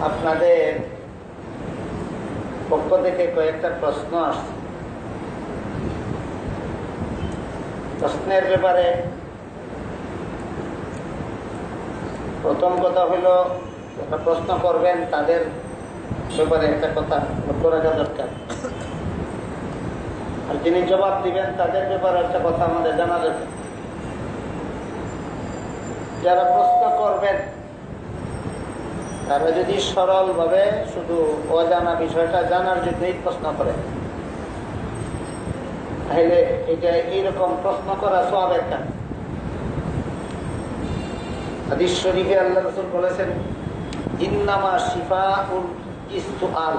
আপনাদের পক্ষ থেকে কয়েকটা প্রশ্ন আসছে। প্রশ্নের ব্যাপারে প্রথম কথা হইল, একটা প্রশ্ন করবেন তাদের ব্যাপারে একটা কথা লক্ষ্য রাখা দরকার, আর যিনি জবাব দিবেন তাদের ব্যাপারে একটা কথা আমাদের জানা দরকার। যারা প্রশ্ন করবেন তারা যদি সরলভাবে শুধু অজানা বিষয়টা জানার জন্যই প্রশ্ন করে, তাহলে এটা এইরকম প্রশ্ন করা সওয়াবের কাজ। হাদিস শরীফে আল্লাহ রাসূল বলেছেন, ইন্নামা শিফাউল ইসতুআল,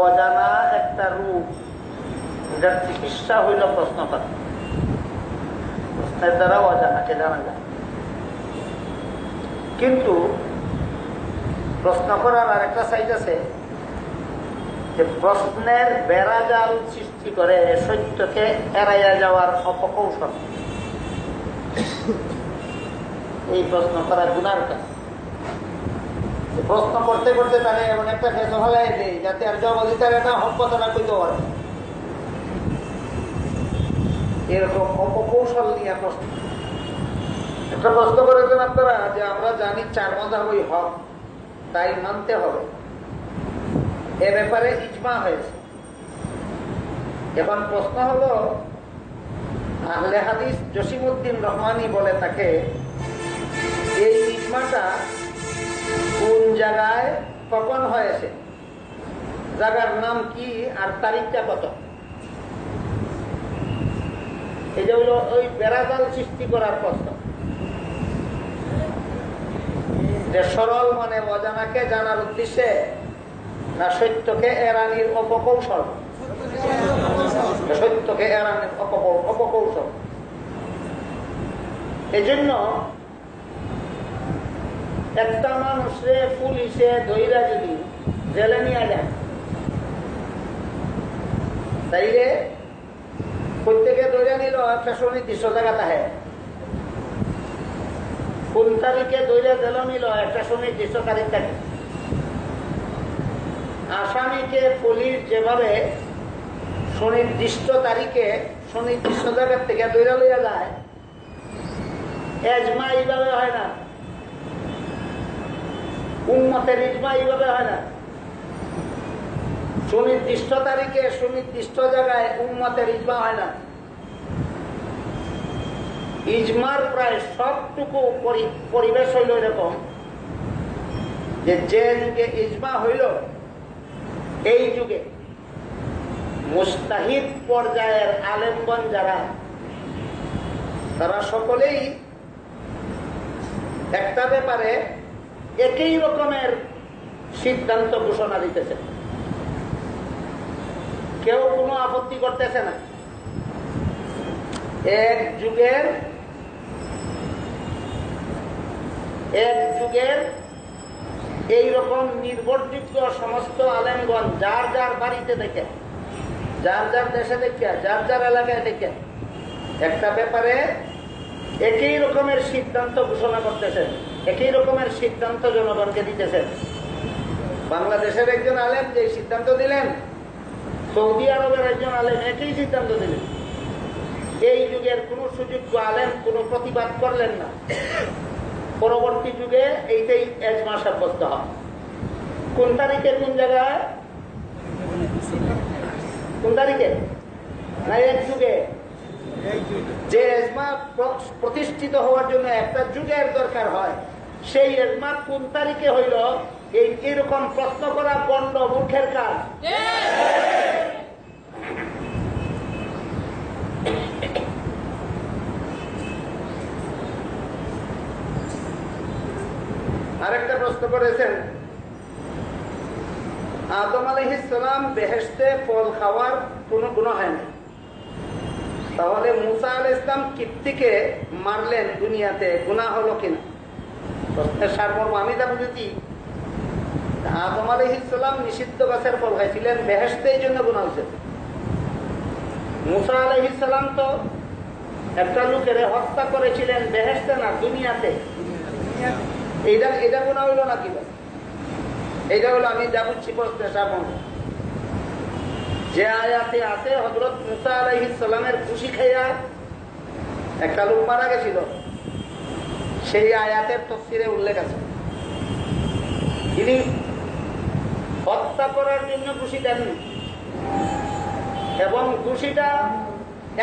অজানা একটা রূপ, যার চিকিৎসা হইল প্রশ্ন করা। প্রশ্নের দ্বারা অজানাকে জানা যায়, কিন্তু প্রশ্ন করার আরেকটা সাইড আছে যে প্রশ্নের বেড়াজাল সৃষ্টি করে সত্যকে এড়াইয়া যাওয়ার অপকৌশল। এই প্রশ্ন করা গুনার কাজ। প্রশ্ন করতে করতে তাহলে এমন একটা ফেসল হলাই দেয় যাতে আর জবাব দিতে না হক কথাটা কইতে পারে, এরকম অপকৌশল নিয়ে প্রশ্ন। একটা প্রশ্ন করেছেন আপনারা যে আমরা জানি 4 মাযহাবই হক, তাই মানতে হবে, এ ব্যাপারে ইজমা হয়েছে। এখন প্রশ্ন হলো, আহলে হাদিস জসিমউদ্দিন রহমানী বলে তাকে, এই ইজমাটা কোন জায়গায় কখন হয়েছে, জায়গার নাম কি আর তারিখটা কত? এই যে হলো ওই বেড়াজাল সৃষ্টি করার প্রশ্ন, যে সরল মানে অজানাকে জানার উদ্দেশ্যে না সত্যকে এড়ানির অপকৌশল? সত্যকে এড়ানির অপকৌশল। এই জন্য একটা মানুষে পুলিশে ধইরা যদি জেলে নিয়ে যায়, তাইলে প্রত্যেকে ধইরা নিল একটা সুনির্দিষ্ট জায়গা থাকে, কোন তারিখে ধইরা জেলে নিল একটা সুনির্দিষ্ট তারিখ থাকে। আসামিকে পুলিশ যেভাবে সুনির্দিষ্ট তারিখে সুনির্দিষ্ট জায়গার থেকে ধইরা লইয়া যায়, এজমা এইভাবে হয় না, উম্মতের ইজমা এইভাবে হয় না। সুনির্দিষ্ট তারিখে সুনির্দিষ্ট জায়গায় উম্মতের ইজমা হয় না। ইজমার প্রায় সবটুকু পরিবেশ হইল এরকম যে যুগে ইজমা হইল, এই যুগে মুস্তাহিদ পর্যায়ের আলেমগণ যারা, তারা সকলেই একটা ব্যাপারে একই রকমের সিদ্ধান্ত ঘোষণা দিতেছে, কেউ কোনো আপত্তি করতেছে না। এক যুগের এইরকম নির্ভরযোগ্য সমস্ত আলেমগণ যার যার বাড়িতে দেখে, যার যার দেশে দেখে, যার যার এলাকায় দেখে একটা ব্যাপারে একই রকমের সিদ্ধান্ত ঘোষণা করতেছেন, একই রকমের সিদ্ধান্ত জনগণকে দিতেছেন। বাংলাদেশের একজন আলেম যে সিদ্ধান্ত দিলেন, সৌদি আরবের একজন আলেম একই সিদ্ধান্ত দিলেন। এই যুগের কোন সুযোগ্য আলেম কোন প্রতিবাদ করলেন না। পরবর্তী যুগে এইটাই এজমা সাব্যস্ত হয়। কোন তারিখে কোন জায়গায়, কোন তারিখে না এক যুগে, যে এজমা প্রতিষ্ঠিত হওয়ার জন্য একটা যুগের দরকার হয়, সেই এজমা কোন তারিখে হইল, এইরকম প্রশ্ন করা বন্ড মূর্খের কাজ। আরেকটা প্রশ্ন করেছেন, আদম আলাইহিস সালাম বেহেশতে ফল খাওয়ার কোনো গুনাহ হয় না, তাহলে মুসা আলাইহিস সালাম কিপ্তিকে মারলেন দুনিয়াতে, গুনাহ হলো কিনা? প্রশ্নের সারমর্ম আমি যা বুঝেছি, আদম আলাইহিস সালাম নিষিদ্ধ গাছের ফল খাইছিলেন, বেহেশতে এই জন্য গুনাহ হয়েছে। মুসা আলাইহিস সালাম তো একটা লোকের হত্যা করেছিলেন বেহেশতে না দুনিয়াতে। এইটা এটা গুণা হইল না কি? এইটা হলো আমি যা বুঝছি প্রশ্নের সামনে যে আয়াতে আছে হযরত মুসা আলাইহিস সালামের খুশি খাইয়া একটা লোক মারা গেছিল, সেই আয়াতের তাফসীরে উল্লেখ আছে তিনি হত্যা করার জন্য খুশি দেননি, এবং খুশিটা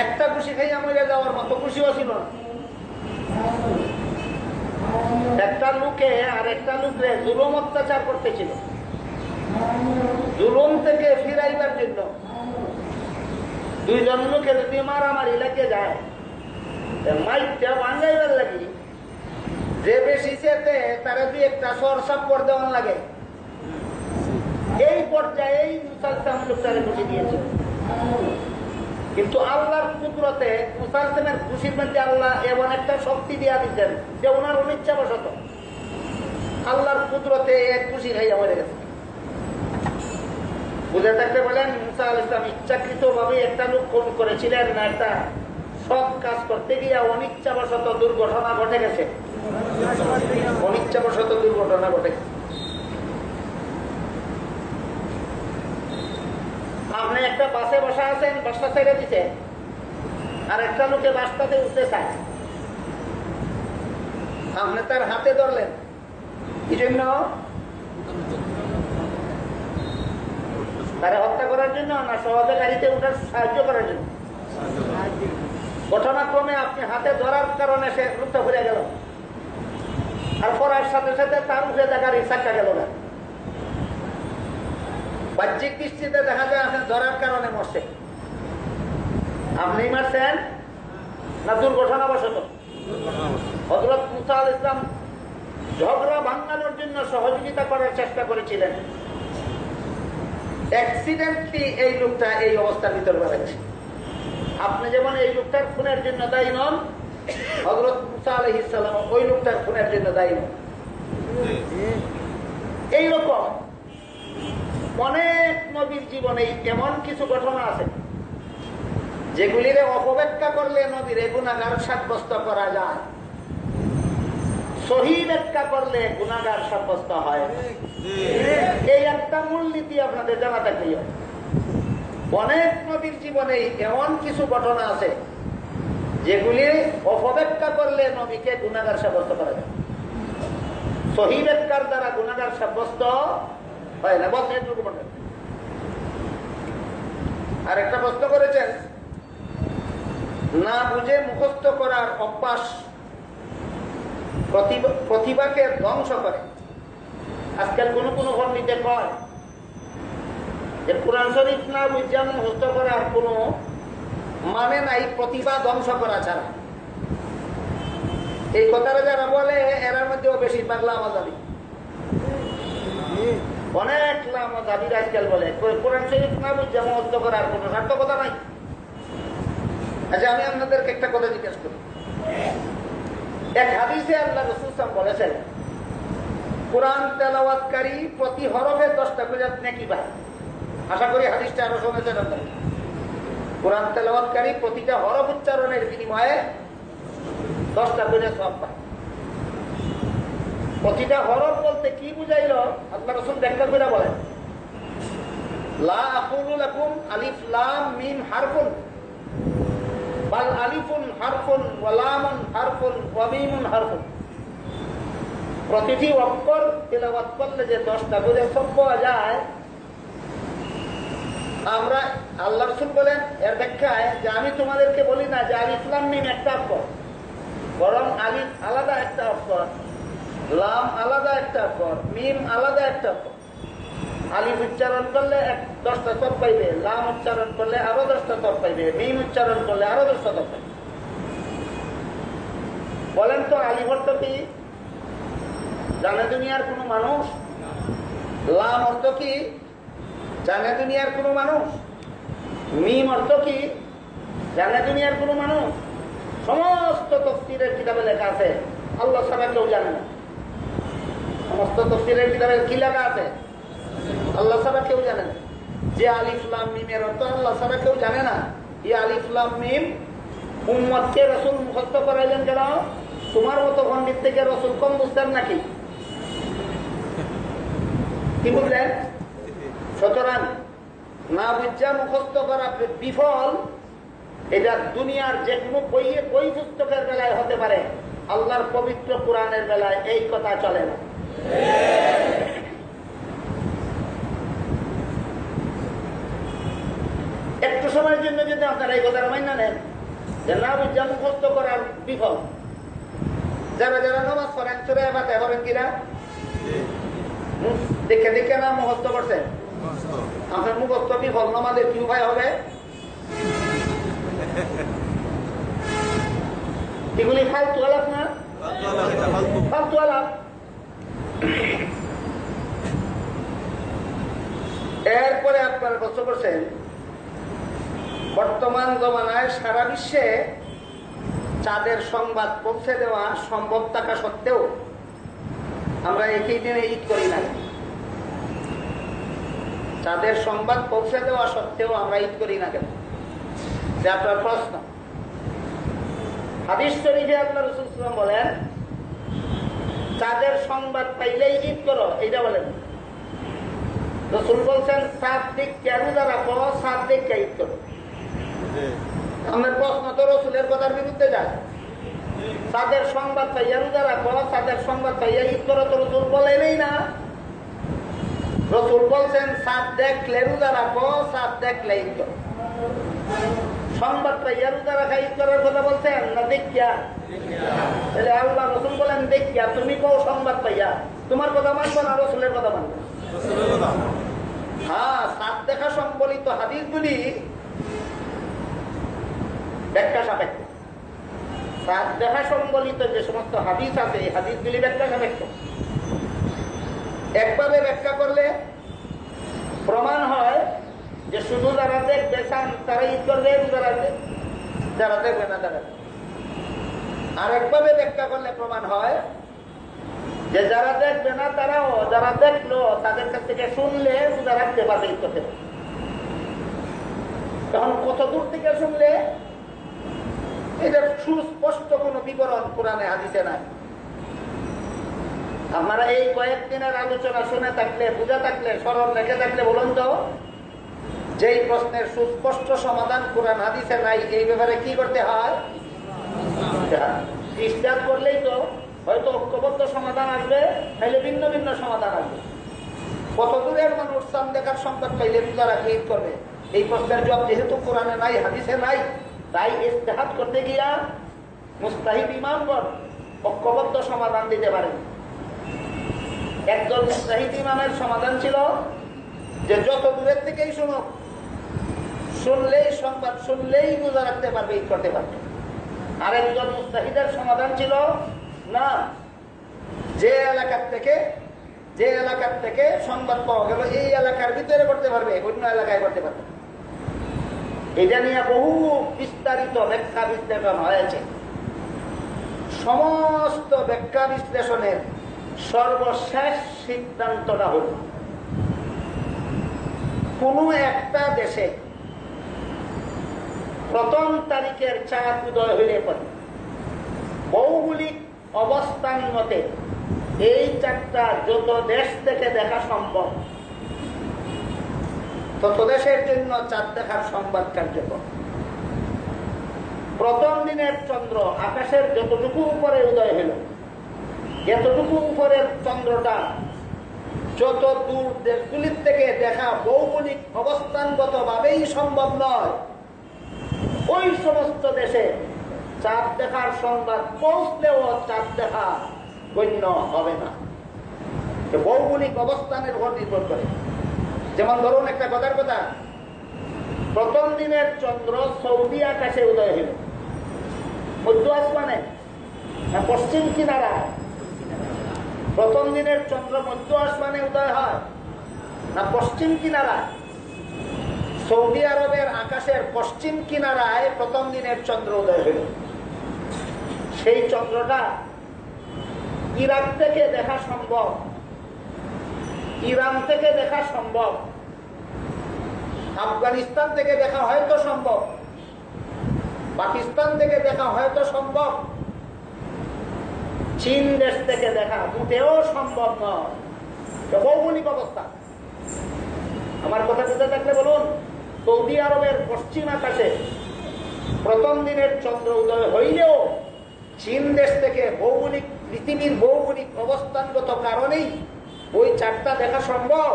একটা খুশি খাইয়া মরে যাওয়ার মতো খুশিও ছিল না। একটা লোকে আর একটা লোকে জুলুম অত্যাচার করতেছিল, জুলুম থেকে ফিরাইবার জন্য দুইজন লোকে যদি মারামারি লেগে যায়, মাইকটা ভাঙাইবার লাগি যে বেশি চেতে তারা দুই একটা সর সাপড় দেওয়ান লাগে। এই পর্যায়ে মুসা আলাইহিস লোকটারে খুশি দিয়েছে, কিন্তু আল্লাহর কুদরতে মুসা আলাইহিস খুশির মধ্যে আল্লাহ এমন একটা শক্তি দিয়া দিচ্ছেন যে ওনার অনিচ্ছাবশত আল্লাহর কুদরতে এক খুশি খাইয়া মরে গেছে। বুঝে থাকতে বলেন মুসা আলাইহিস সালাম ইচ্ছাকৃত ভাবে একটা লোক খুন করেছিলেন না, একটা সৎ কাজ করতে গিয়ে অনিচ্ছাবশত দুর্ঘটনা ঘটে গেছে, অনিচ্ছাবশত দুর্ঘটনা ঘটে গেছে। আপনি একটা বাসে বসা আছেন, বাসটা ছেড়ে দিতে আর একটা লোকে বাসটাতে উঠতে চায়, আপনি তার হাতে ধরলেন কি জন্য? তারা হত্যা করার জন্য না সহজে গাড়িতে উঠার সাহায্য করার জন্য? ঘটনাক্রমে আপনি হাতে ধরার কারণে সে রুদ্ধ হয়ে গেল, আর পড়ার সাথে সাথে তার উঠে দেখার ইচ্ছা গেল না। বাহ্যিক দৃষ্টিতে দেখা যায় আপনি ধরার কারণে মরছে, আপনি মারছেন না দুর্ঘটনাবশত? হযরত মুসা আলাইহিস সালাম ঝগড়া ভাঙানোর জন্য সহযোগিতা করার চেষ্টা করেছিলেন, অ্যাক্সিডেন্টলি এই লোকটা এই অবস্থার ভিতর বেড়াচ্ছে। আপনি যেমন এই লোকটার খুনের জন্য দায়ী নন, হযরত মুসা আলাইহিস সালাম ওই লোকটার খুনের জন্য দায়ী নন। এইরকম অনেক নবীর জীবনে এমন কিছু ঘটনা আছে যেগুলির অপব্যাখ্যা করলে নবীর গুনাহগার সাব্যস্ত করা যায়, সহি ব্যাখ্যা করলে গুনাহগার সাব্যস্ত হয়। এই একটা মূলনীতি আপনাদের জানা থাকলেই হয়। অনেক নবীর জীবনে এমন কিছু ঘটনা আছে যেগুলি অপব্যাখ্যা করলে নবীকে গুনাহগার সাব্যস্ত করা যায়, সহি ব্যাখ্যার দ্বারা গুনাহগার সাব্যস্ত হয় না। বলছেন এটুকু বলেন। আর একটা প্রশ্ন করেছেন, না বুঝে মুখস্থ করার অভ্যাস প্রতিভাকে ধ্বংস করে। আজকাল কোন কোন পণ্ডিতে কয় যে কুরআন শরীফ না বুঝে মুখস্থ করার কোন মানে নাই প্রতিভা ধ্বংস করা ছাড়া। এই কথাটা যারা বলে এর মধ্যেও বেশিরভাগ লামাজাবি, অনেক লামাজাবির আজকাল বলে কুরআন শরীফ না বুঝে মুখস্থ করার কোন সার্থকতা নাই। আচ্ছা, আমি আপনাদেরকে একটা কথা জিজ্ঞেস করি। এক হাদিসে আল্লাহ রাসূল সাল্লাল্লাহু আলাইহি ওয়াসাল্লাম বলেছেন, কুরআন তেলাওয়াতকারী প্রতি হরফে 10টা করে নেকি পায়। আশা করি হাদিসটা আরো শুনেছেন আপনারা। কুরআন তেলাওয়াতকারী প্রতিটা হরফ উচ্চারণের বিনিময়ে 10টা করে সওয়াব পায়। প্রতিটা হরফ বলতে কি বুঝাইল আল্লাহ রাসূল ব্যাখ্যা করে বলেন, লা আকুলু লাকুম আলিফ লাম মিম হারফুন বাল আলিফুন হারফুন ওয়া লামুন হারফুন ওয়া মিমুন হারফুন। প্রতিটি অক্ষর তেলাওয়াত করলে যে 10টা করে সওয়াব পাওয়া যায়, আমরা আল্লাহ রাসূল বলেন এর ব্যাখ্যায় যে আমি তোমাদেরকে বলি না যে আলিফ লাম মিম একটা অক্ষর, বরং আলিফ আলাদা একটা অক্ষর, লাম আলাদা একটা অক্ষর, মিম আলাদা একটা অক্ষর। আলিফ উচ্চারণ করলে 10টা সওয়াব পাইবে, লাম উচ্চারণ করলে আরো 10টা সওয়াব পাইবে, মিম উচ্চারণ করলে আরো 10টা সওয়াব পাইবে। বলেন তো আলিফ অর্থ কি? জানে দুনিয়ার কোন মানুষ? লাম অর্থ কি? জানে দুনিয়ার কোন মানুষ? মিম অর্থ কি? জানে দুনিয়ার কোন মানুষ? সমস্ত তাফসীরের কিতাবে লেখা আছে, আল্লাহ ছাড়া কেউ জানে না। সমস্ত তাফসীরের কিতাবে কি লেখা আছে? আল্লাহ ছাড়া কেউ জানে না। যে আলিফ লাম মিমের অর্থ আল্লাহ ছাড়া কেউ জানে না, এই আলিফ লাম মিম উম্মতকে রাসূল মুখস্থ করাইলেন কেন? তোমার মতো পণ্ডিত থেকে রাসূল কম বুঝতেন নাকি? কি বুঝলেন? সুতরাং না বুঝা মুখস্থ করা বিফল, এটা দুনিয়ার যে কোনো বই পুস্তকের বেলায় হতে পারে, আল্লাহর পবিত্র কোরআনের বেলায় এই কথা চলে না। একটু সময়ের জন্য যদি আপনারা এই কথাটা মান্য নেন যে না বুঝা মুখস্থ করার বিফল, যারা যারা নামাজ পড়েন সূরা ফাতিহা পড়েন কিনা? দেখে দেখে না মুখস্থ করছেন? আপনার মুখস্থ বিফল, নামাজের কি উপায় হবে? এগুলি ফালতু আলাপ না? ফালতু আলাপ। এরপরে আপনারা প্রশ্ন করছেন, বর্তমান জমানায় সারা বিশ্বে চাঁদের সংবাদ পৌঁছে দেওয়া সম্ভব থাকা সত্ত্বেও আমরা একই দিনে ঈদ করি না। চাঁদের সংবাদ পৌঁছে দেওয়া সত্ত্বেও আমরা ঈদ করি না কেন? যে আপনার প্রশ্ন। হাদিস শরীফে আল্লাহ রাসূল সাল্লাল্লাহু আলাইহি ওয়াসাল্লাম বলেন, চাঁদের সংবাদ পাইলেই ঈদ করো, এইটা বলেন। রাসূল বলছেন চাঁদ দেখে রোজা রাখো, চাঁদ দেখে ঈদ করো। আমাদের প্রশ্ন তো রাসূলের কথার বিরুদ্ধে যায়। চাঁদের সংবাদ পাইয়া রোজা রাখো, চাঁদের সংবাদ পাইয়া ঈদ করো, তো রাসূল বলেনই না। রাসূল বলছেন চাঁদ দেখলে রোজা রাখো, চাঁদ দেখলে ঈদ করো। সংবাদ পাইয়া রোজা রাখা ঈদ করার কথা বলছেন না দেখিয়া? তাহলে আল্লাহ রাসূল বলেন দেখিয়া, তুমি কও সংবাদ পাইয়া। তোমার কথা মানবো না রাসূলের কথা মানবো? হ্যাঁ, চাঁদ দেখা সম্বলিত হাদিসগুলি ব্যাখ্যা সাপেক্ষ। চাঁদ দেখা সম্বলিত যে সমস্ত হাদিস আছে, এই হাদিসগুলি ব্যাখ্যা সাপেক্ষ। একভাবে ব্যাখ্যা করলে প্রমাণ হয় যে শুধু যারা দেখবে চান তারা ঈদ করবে, যারা দেখবে না তারা। আর একভাবে ব্যাখ্যা করলে প্রমাণ হয় যে যারা দেখবে না তারাও, যারা দেখলো তাদের কাছ থেকে শুনলে রোজা রাখতে পারবে, ঈদ করতে পারবে। তখন কত দূর থেকে শুনলে? এটার সুস্পষ্ট কোন বিবরণ কোরআনে হাদিসে নাই। আপনারা এই কয়েকদিনের আলোচনা শুনে থাকলে, বুঝা থাকলে, স্মরণ রেখে থাকলে বলুন তো, যেই প্রশ্নের সুস্পষ্ট সমাধান কোরআন হাদিসে নাই, এই ব্যাপারে কি করতে হয়? ইস্তেহাদ করলেই তো হয়তো ঐক্যবদ্ধ সমাধান আসবে, নাহলে ভিন্ন ভিন্ন সমাধান আসবে। কত দূরের মানুষ চাঁদ দেখার সংবাদ পাইলে রোজা রাখে, ঈদ করবে? এই প্রশ্নের জবাব যেহেতু কোরআনে নাই, হাদিসে নাই, তাই ইস্তেহাদ করতে গিয়া মুস্তাহিদ ইমামগণ ঐক্যবদ্ধ সমাধান দিতে পারেন। একজন মুস্তাহিদ ইমামের সমাধান ছিল যে যত দূরের থেকেই শুনুক, শুনলেই সংবাদ শুনলেই রোজা রাখতে পারবে, ঈদ করতে পারবে। আর একজন মুস্তাহিদের সমাধান ছিল না, যে এলাকার থেকে সংবাদ পাওয়া গেল এই এলাকার ভিতরে করতে পারবে, অন্য এলাকায় করতে পারবে। এটা নিয়ে বহু বিস্তারিত ব্যাখ্যা বিশ্লেষণ হয়েছে। সমস্ত ব্যাখ্যা বিশ্লেষণের সর্বশেষ সিদ্ধান্তটা হল, কোন একটা দেশে প্রথম তারিখের চাঁদ উদয় হইলে পরে ভৌগোলিক অবস্থান মতে এই চাঁদটা যত দেশ থেকে দেখা সম্ভব তত দেশের জন্য চাঁদ দেখার সংবাদ কার্যকর। প্রথম দিনের চন্দ্র আকাশের যতটুকু উপরে উদয় হইল, এতটুকু উপরের চন্দ্রটা যত দূর দেশগুলির থেকে দেখা ভৌগোলিক অবস্থানগত ভাবেই সম্ভব নয়, ওই সমস্ত দেশে চাঁদ দেখার সংবাদ পৌঁছলেও চাঁদ দেখা গণ্য হবে না। ভৌগোলিক অবস্থানের উপর নির্ভর করে। যেমন ধরুন একটা কথার কথা, প্রথম দিনের চন্দ্র সৌদি আকাশে উদয় হইল, মধ্য আসমানে না পশ্চিম কিনারায়? প্রথম দিনের চন্দ্র মধ্য আসমানে উদয় হয় না পশ্চিম কিনারায়? সৌদি আরবের আকাশের পশ্চিম কিনারায় প্রথম দিনের চন্দ্র উদয় হইল। সেই চন্দ্রটা ইরাক থেকে দেখা সম্ভব, ইরান থেকে দেখা সম্ভব, আফগানিস্তান থেকে দেখা হয়তো সম্ভব, পাকিস্তান থেকে দেখা হয়তো সম্ভব, চীন দেশ থেকে দেখা মোটেও সম্ভব নয়। ভৌগোলিক অবস্থা। আমার কথা বুঝে থাকলে বলুন, সৌদি আরবের পশ্চিম আকাশে প্রথম দিনের চন্দ্র উদয় হইলেও চীন দেশ থেকে পৃথিবীর ভৌগোলিক অবস্থানগত কারণেই ওই চারটা দেখা সম্ভব।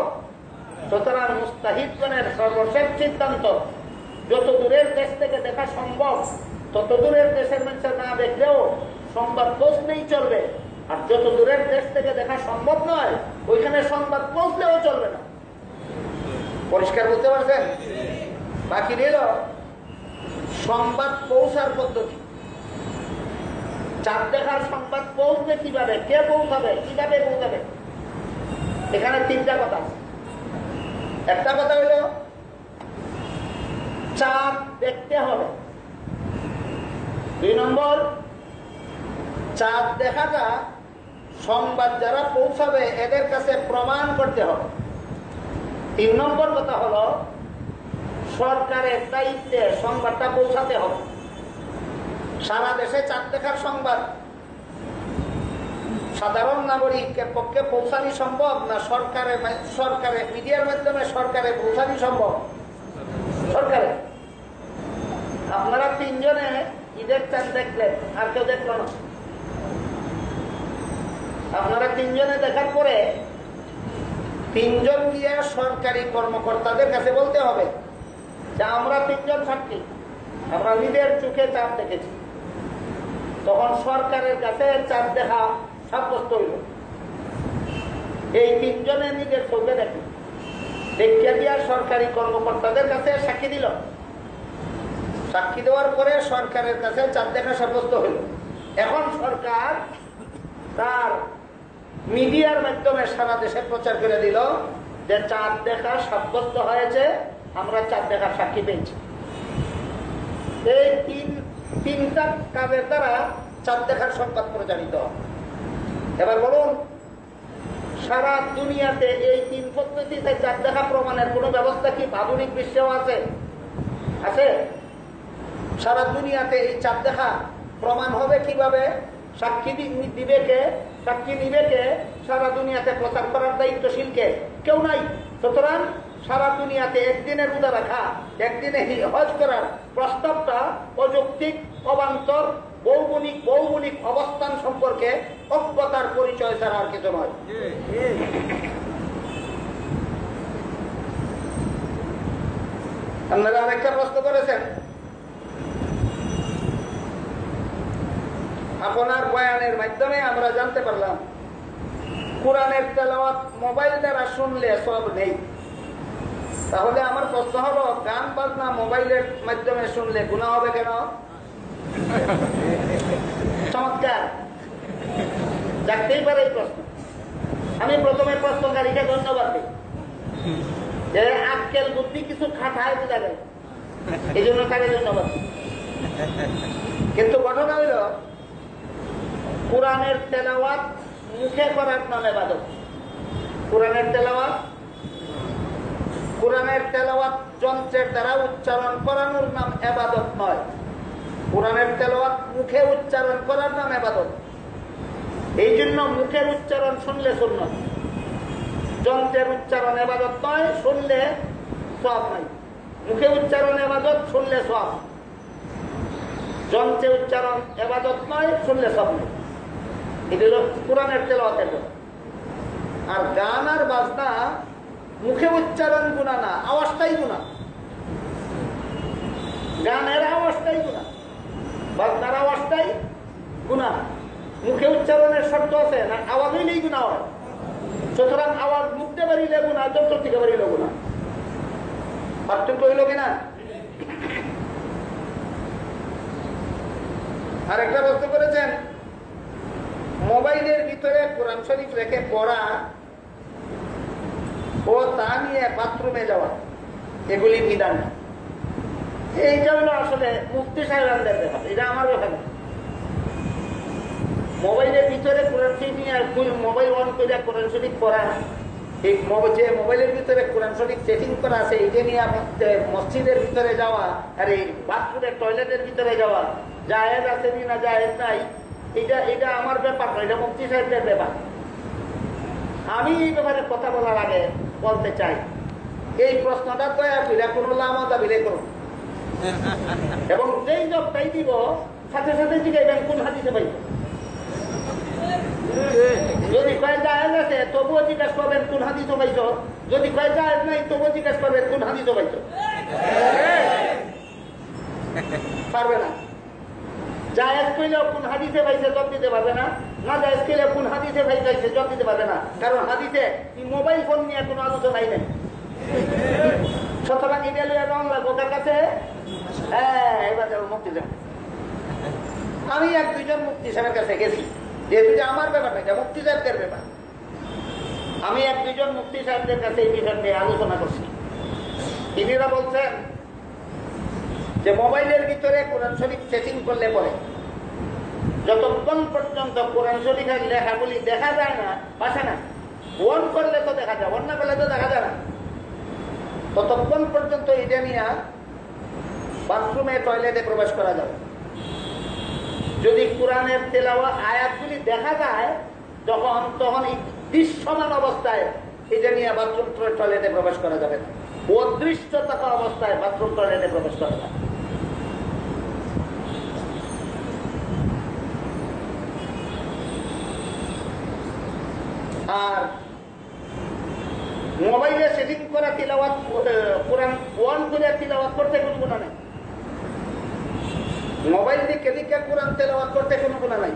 সুতরাং মুস্তাহিদগণের সর্বশেষ সিদ্ধান্ত, যত দূরের দেশ থেকে দেখা সম্ভব তত দূরের দেশের মানুষের না দেখলেও সংবাদ পৌঁছলেই চলবে, আর যত দূরের দেশ থেকে দেখা সম্ভব নয় ওইখানে সংবাদ পৌঁছলেও চলবে না। পরিষ্কার বলতে পারছেন? বাকি রইল সংবাদ পৌঁছার পদ্ধতি। চাঁদ দেখার সংবাদ পৌঁছবে কিভাবে, কে পৌঁছাবে, কিভাবে পৌঁছাবে, এখানে তিনটা কথা। একটা কথা হইল চাঁদ দেখতে হবে। 2 নম্বর, চাঁদ দেখাটা সংবাদ যারা পৌঁছাবে এদের কাছে প্রমাণ করতে হবে। 3 নম্বর কথা হলো সরকারের দায়িত্বে সংবাদটা পৌঁছাতে হবে। সারা দেশে চাঁদ দেখার সংবাদ সাধারণ নাগরিকের পক্ষে পৌঁছানো সম্ভব না সরকারের মিডিয়ার মাধ্যমে সরকারে পৌঁছানো সম্ভব? সরকারে। আপনারা 3 জনে ঈদের চাঁদ দেখলেন, আর কেউ দেখল না। আপনারা 3 জনে দেখার পরে 3 জন গিয়ে সরকারি কর্মকর্তাদের কাছে বলতে হবে যে আমরা 3 জন সাক্ষী, আমরা নিজের চোখে চাঁদ দেখেছি। তখন সরকারের কাছে চাঁদ দেখা সাব্যস্ত হইল। এই 3 জনে নিজের চোখে দেখে দেখিয়া দিয়া সরকারি কর্মকর্তাদের কাছে সাক্ষী দিল। সাক্ষী দেওয়ার পরে সরকারের কাছে চাঁদ দেখা সাব্যস্ত হইল। এখন সরকার তার মিডিয়ার মাধ্যমে সারা দেশে প্রচার করে দিল যে চাঁদ দেখা সাব্যস্ত হয়েছে, আমরা চাঁদ দেখার সাক্ষী পেয়েছি। এই তিনটা কাজের দ্বারা চাঁদ দেখার সংবাদ প্রচারিত। এবার বলুন, সারা দুনিয়াতে এই 3 পদ্ধতিতে চাঁদ দেখা প্রমাণের কোন ব্যবস্থা কি আধুনিক বিশ্বেও আছে? আছে? সারা দুনিয়াতে এই চাঁদ দেখা প্রমাণ হবে কিভাবে? সাক্ষী দিবে কে? সাক্ষী নিবে কে? সারা দুনিয়াতে প্রচার করার দায়িত্বশীল কে? কেউ নাই। সুতরাং সারা দুনিয়াতে একদিনের রোজা রাখা, একদিনে হজ করার প্রস্তাবটা অযৌক্তিক, অবান্তর, ভৌগোলিক অবস্থান সম্পর্কে অজ্ঞতার পরিচয় ছাড়া আর কিছু নয়। আপনারা আরেকটা প্রশ্ন করেছেন, আপনার বয়ানের মাধ্যমে আমরা জানতে পারলাম কোরআনের তেলাওয়াত মোবাইল দ্বারা শুনলে সব নেই। তাহলে আমার প্রশ্ন হলো, গান বাজনা মোবাইলের মাধ্যমে শুনলে গুনাহ হবে কেন? চমৎকার, জাগতেই পারে এই প্রশ্ন। আমি প্রথমে প্রশ্নকারীকে ধন্যবাদ দিই যে আক্কেল বুদ্ধি কিছু খাটায় বোঝা গেল, এই জন্য তাকে ধন্যবাদ দিই। কিন্তু ঘটনা হইল কোরআনের তেলাওয়াত মুখে করার নাম ইবাদত। কোরআনের তেলাওয়াত যন্ত্রের দ্বারা উচ্চারণ করানোর নাম ইবাদত নয়। কোরআনের তেলাওয়াত মুখে উচ্চারণ করার নাম ইবাদত। এই জন্য মুখের উচ্চারণ শুনলে সুন্নাত, যন্ত্রের উচ্চারণ ইবাদত নয়, শুনলে সওয়াব নাই। মুখে উচ্চারণ ইবাদত, শুনলে সওয়াব। যন্ত্রে উচ্চারণ ইবাদত নয়, শুনলে সওয়াব নাই। এটা হলো কোরআনের তেলাওয়াতের কথা। আর গান আর বাজনা মুখে উচ্চারণ গুনাহ না, আওয়াজটাই গুনাহ। গানের আওয়াজটাই গুনাহ, বাজনার আওয়াজটাই গুনাহ। মুখে উচ্চারণের শর্ত আছে না, আওয়াজ হইলেই গুনাহ হয়। সুতরাং আওয়াজ মুখতে পারিলে গুনাহ, যন্ত্র থেকে পারিলে গুনাহ। পার্থক্য হইল কিনা? আর একটা প্রশ্ন করেছেন, মোবাইলের ভিতরে কোরআন শরীফ রেখে পড়া ও তা নিয়ে বাথরুমে যাওয়া, এগুলি বিধান। এইটা হলো আসলে মুফতি সাহেবদের ব্যাপার, এটা আমার ব্যাপার না। মোবাইলের ভিতরে কোরআন শরীফ নিয়ে মোবাইল অন করে কোরআন শরীফ পড়া, এই যে মোবাইলের ভিতরে কোরআন শরীফ সেটিং করা আছে, এইটা নিয়ে মসজিদের ভিতরে যাওয়া আর এই বাথরুমের টয়লেটের ভিতরে যাওয়া জায়েজ আছে না জায়েজ নাই, এটা আমার ব্যাপার না, এটা মুফতি সাহেবদের ব্যাপার। আমি এই ব্যাপারে কথা বলার আগে বলতে চাই, এই প্রশ্নটা দয়া করে কোনো লামা দাবিলে করুন, এবং যেই জবটাই দিব সাথে সাথে জিজ্ঞাসা কোন হাদিসে পাইব। যদি কয় জায়েজ আছে তবুও জিজ্ঞাসা করবেন কোন হাদিসে পাইছ, যদি কয় জায়েজ নাই তবুও জিজ্ঞাসা করবেন কোন হাদিসে পাইছ। পারবে না। জায়েজ কইলেও কোন হাদিসে পাইছে জব দিতে পারবে না, না জায়েজ কইলে কোন হাদিসে পাইছে জব দিতে পারবে না, কারণ হাদিসে মোবাইল ফোন নিয়ে কোনো আলোচনাই নেই। সুতরাং এটা লিয়ে রং লাগবো কার কাছে? হ্যাঁ, এবার যাবো মুক্তি দেব। আমি 1-2 জন মুফতি সাহেবের কাছে গেছি, যেহেতু আমার ব্যাপার না, মুফতি সাহেবদের ব্যাপার। আমি 1-2 জন মুফতি সাহেবদের কাছে এই বিষয় নিয়ে আলোচনা করছি। ইনিরা বলছেন যে মোবাইলের ভিতরে কোরআন শরীফ সেটিং করলে পরে যতক্ষণ পর্যন্ত কোরআন শরীফের লেখাগুলি দেখা যায় না, পাশে না, অন করলে তো দেখা যায়, অন না করলে তো দেখা যায় না, ততক্ষণ পর্যন্ত এটা নিয়ে বাথরুমে টয়লেটে প্রবেশ করা যাবে। যদি কোরআনের তেলাওয়াত আয়াতগুলি দেখা যায় তখন দৃশ্যমান অবস্থায় এটা নিয়ে বাথরুম টয়লেটে প্রবেশ করা যাবে না, অদৃশ্য থাকা অবস্থায় বাথরুম টয়লেটে প্রবেশ করা যাবে। আর মোবাইলে সেটিং করা তিলাওয়াত, কোরআন ওয়ান করে তিলাওয়াত করতে কোনো গুণা নেই, মোবাইল দিকে দিকে কোরআন তেলাওয়াত করতে কোনো গুণা নাই।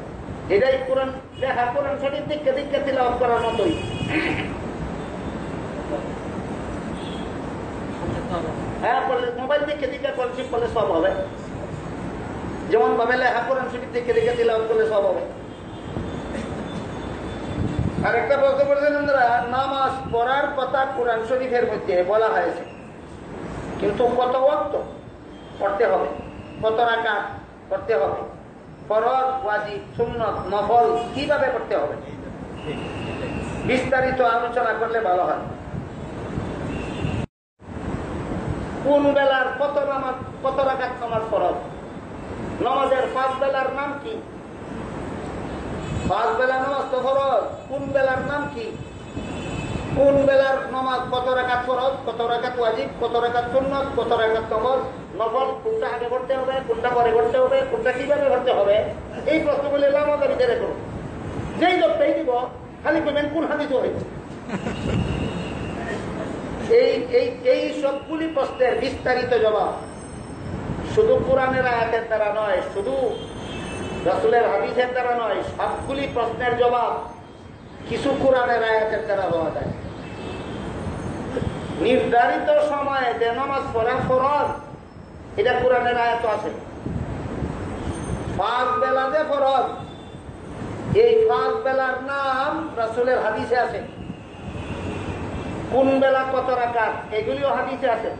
এটাই কোরআন লেখা কোরআন শরীফ দিকে দিকে তিলাওয়াত করার মতোই। হ্যাঁ, মোবাইল দিকে দিকে কোরআন শরীফ করলে সব হবে, যেমন ভাবে লেখা কোরআন শরীফ দিকে দিকে তিলাওয়াত করলে সব হবে। আর একটা প্রশ্ন করেছেন আপনারা, নামাজ পড়ার কথা কোরআন শরীফের মধ্যে বলা হয়েছে, কিন্তু কত ওয়াক্ত পড়তে হবে, কত রাকাত পড়তে হবে, ফরজ, ওয়াজিব, সুন্নত, নফল কিভাবে পড়তে হবে, বিস্তারিত আলোচনা করলে ভালো হয়। কোন বেলার কত নামাজ, কত রাকাত নামাজ ফরজ, নামাজের 5 বেলার নাম কি, 5 বেলা নামাজ তো ফরজ, কোন বেলার নাম কি, কোন বেলার নামাজ কত রাকাত ফরজ, কত রাকাত ওয়াজিব, কত রাকাত সুন্নাত, কত রাকাত নফল, কোনটা আগে পড়তে হবে, কোনটা পরে পড়তে হবে, কোনটা কিভাবে পড়তে হবে, এই প্রশ্নগুলি লামাদের ভিতরে করুন। যেই লোকটাই দিব খালি করবেন কোন হাদিসে হয়েছে। এই সবগুলি প্রশ্নের বিস্তারিত জবাব শুধু কোরআনের আয়াতের দ্বারা নয়, শুধু রাসূলের হাদিসের দ্বারা নয়, সবগুলি প্রশ্নের জবাব কিছু কোরআনের আয়াতের দ্বারা পাওয়া যায়। নির্ধারিত সময়ে যে নামাজ পড়া ফরজ, এটা কোরআনের আয়াত আছে। 5 বেলা যে ফরজ, এই 5 বেলার নাম রাসূলের হাদিসে আছে। কোন বেলা কত রাকাত এগুলিও হাদিসে আছে,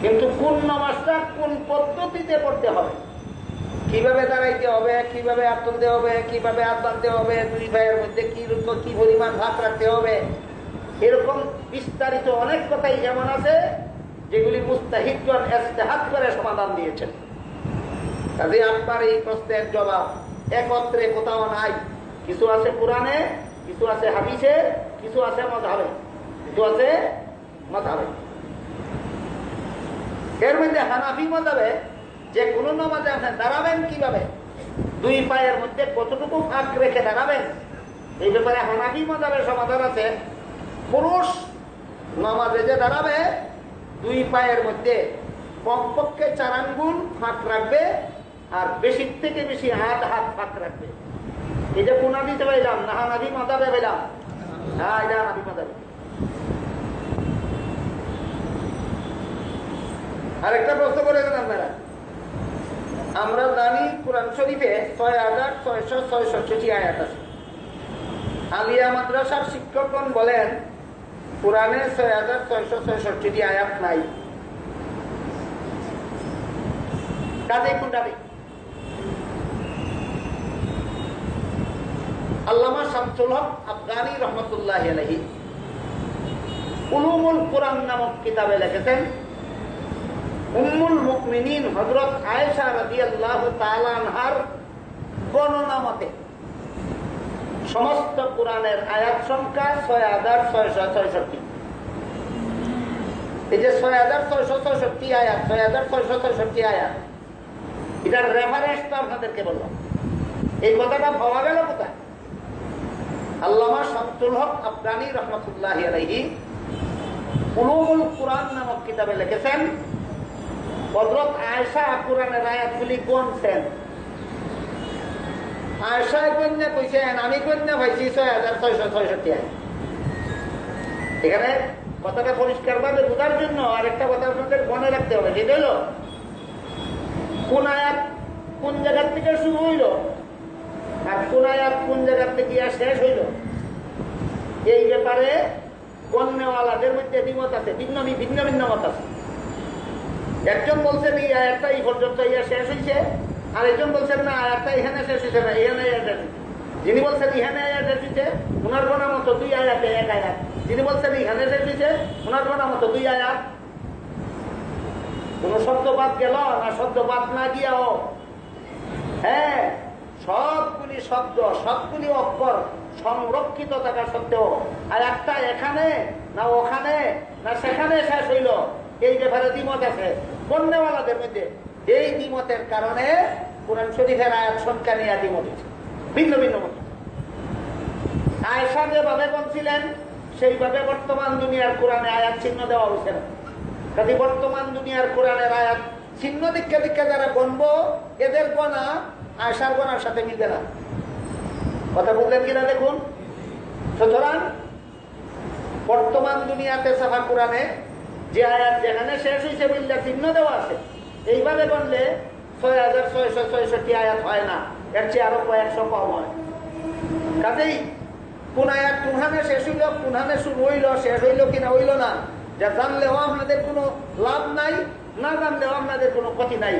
কিন্তু কোন নামাজটা কোন পদ্ধতিতে পড়তে হবে, কিভাবে দাঁড়াইতে হবে, কিভাবে হাত তুলতে হবে, কিভাবে হাত বাঁধতে হবে, 2 ভাইয়ের মধ্যে কি পরিমাণ ভাগ রাখতে হবে, এরকম বিস্তারিত অনেক কথাই যেমন আছে, যেগুলি মুস্তাহিদগণ ইজতিহাদ করে সমাধান দিয়েছেন। কাজে আপনার এই প্রশ্নের জবাব একত্রে কোথাও নাই, কিছু আছে কোরআনে, কিছু আছে হাদিসে, কিছু আছে মাযহাবে, কিছু আছে মাযহাবে। এর মধ্যে হানাফি মাযহাবে যে কোনো নামাজে আপনি দাঁড়াবেন কিভাবে, 2 পায়ের মধ্যে কতটুকু ফাঁক রেখে দাঁড়াবেন, এই ব্যাপারে হানাফি মাযহাবের সমাধান আছে। পুরুষ নামাজে যে দাঁড়াবে 2 পায়ের মধ্যে কমপক্ষে 4 আঙ্গুল ফাঁক রাখবে, আর বেশি থেকে বেশি হাত ফাঁক রাখবে। এটা কোন হাদিসে পাইলাম না, হানাফি মাযহাবে পাইলাম। হ্যাঁ, এটা হানাফি মাযহাবে। আরেকটা প্রশ্ন করেছেন আপনারা, আমরা জানি কোরআন শরীফে 6666 আয়াত আছে। আলিয়া মাদ্রাসার শিক্ষকগণ বলেন কোরআনে 6666 আয়াত নাই। কাজে কোনটা নেই? আল্লামা শামসুল হক আফগানি রহমতুল্লাহ আলাইহি উলুমুল কোরআন নামক কিতাবে লিখেছেন, উম্মুল মুমিনিন হযরত আয়েশা রাদিয়াল্লাহু তাআলা আনহার বর্ণনা মতে সমস্ত কোরআনের আয়াত সংখ্যা ৬,৬৬৬। এই যে ৬,৬৬৬ আয়াত, ৬,৬৬৬ আয়াত, এটার রেফারেন্সটা আপনাদেরকে বললাম। এই কথাটা ভাবা গেল কোথায়? আল্লামা শামসুল হক আফগানী রহমতুল্লাহি আলাইহি উলুমুল কুরআন নামক কিতাবে লিখেছেন, হযরত আয়েশা কোরআনের আয়াতগুলি গুনছেন। আয়েশা কন্যা কইছেন, আমি কন্যা পাইছি ৬,৬৬৬ আয়াত। এখানে কথাটা পরিষ্কার ভাবে বোঝার জন্য আরেকটা কথা আপনাদের মনে রাখতে হবে, সেটা হলো কোন আয়াত কোন জায়গার থেকে শুরু হইল আর কোন আয়াত কোন জায়গার থেকে শেষ হইল, এই ব্যাপারে গণ্যওয়ালাদের মধ্যে দ্বিমত আছে, ভিন্ন ভিন্ন মত আছে। একজন বলছেন এই আয়াতটা এই পর্যন্ত শেষ হয়েছে, আর একজন বলছেন না আয়াতটা এখানে শেষ হয়েছে না, এখানে শেষ হয়েছে। যিনি বলছেন এখানে আয়াত শেষ হয়েছে, ওনার গোনা মতো 2 আয়াতে 1 আয়াত। যিনি বলছেন এখানে শেষ হয়েছে, ওনার গোনা মতো 2 আয়াত। কোন শব্দ বাদ গেল না শব্দ বাদ না গিয়াও, হ্যাঁ, সবগুলি শব্দ সবগুলি অক্ষর সংরক্ষিত থাকা সত্ত্বেও আয়াতটা এখানে না ওখানে না সেখানে শেষ হইল, এই ব্যাপারে দ্বিমত আছে গণ্যওয়ালাদের মধ্যে। এই দ্বিমতের কারণে কোরআন শরীফের আয়াত সংখ্যা নিয়ে দ্বিমত হয়েছে, ভিন্ন ভিন্ন মত। আয়েশা যেভাবে বলছিলেন সেইভাবে বর্তমান দুনিয়ার কোরআনে আয়াত চিহ্ন দেওয়া হয়েছে না। কাজে বর্তমান দুনিয়ার কোরআনের আয়াত চিহ্ন দীক্ষা দীক্ষা যারা গণবো, এদের গণা আয়েশার গণার সাথে মিলবে না। কথা বুঝলেন কিনা দেখুন। সুতরাং বর্তমান দুনিয়াতে সাফা কোরআনে যে আয়াত যেখানে শেষ হয়েছে বললে চিহ্ন দেওয়া আছে, এইভাবে গণলে ৬,৬৬৬ আয়াত হয় না, এর চেয়ে আরো কয়েকশো কম হয়। কাজেই কোন আয়াত কোনখানে শেষ হইল, কোনখানে শুরু হইল, শেষ হইল কিনা হইল না, যা জানলেও আপনাদের কোনো লাভ নাই, না জানলেও আপনাদের কোনো ক্ষতি নাই।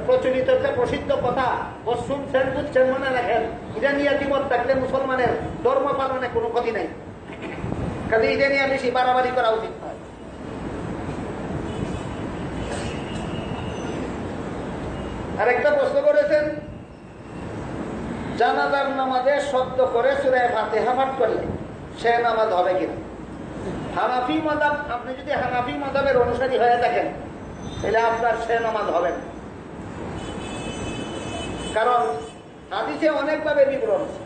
প্রচলিত একটা প্রসিদ্ধ কথা, ও শুনছেন বুঝছেন মনে রাখেন, এটা নিয়ে দ্বিমত থাকলে মুসলমানের ধর্ম পালনে কোনো ক্ষতি নাই। কাজে এটা নিয়ে বেশি বাড়াবাড়ি করা উচিত নয়। আরেকটা প্রশ্ন করেছেন, জানাজার নামাজে শব্দ করে সূরা ফাতিহা পাঠ করলে সে নামাজ হবে কিনা? হানাফি মাযহাব, আপনি যদি হানাফি মাযহাবের অনুসারী হয়ে থাকেন তাহলে আপনার সে নামাজ হবে না। কারণ হাদিসে অনেকভাবে বিবরণ আছে।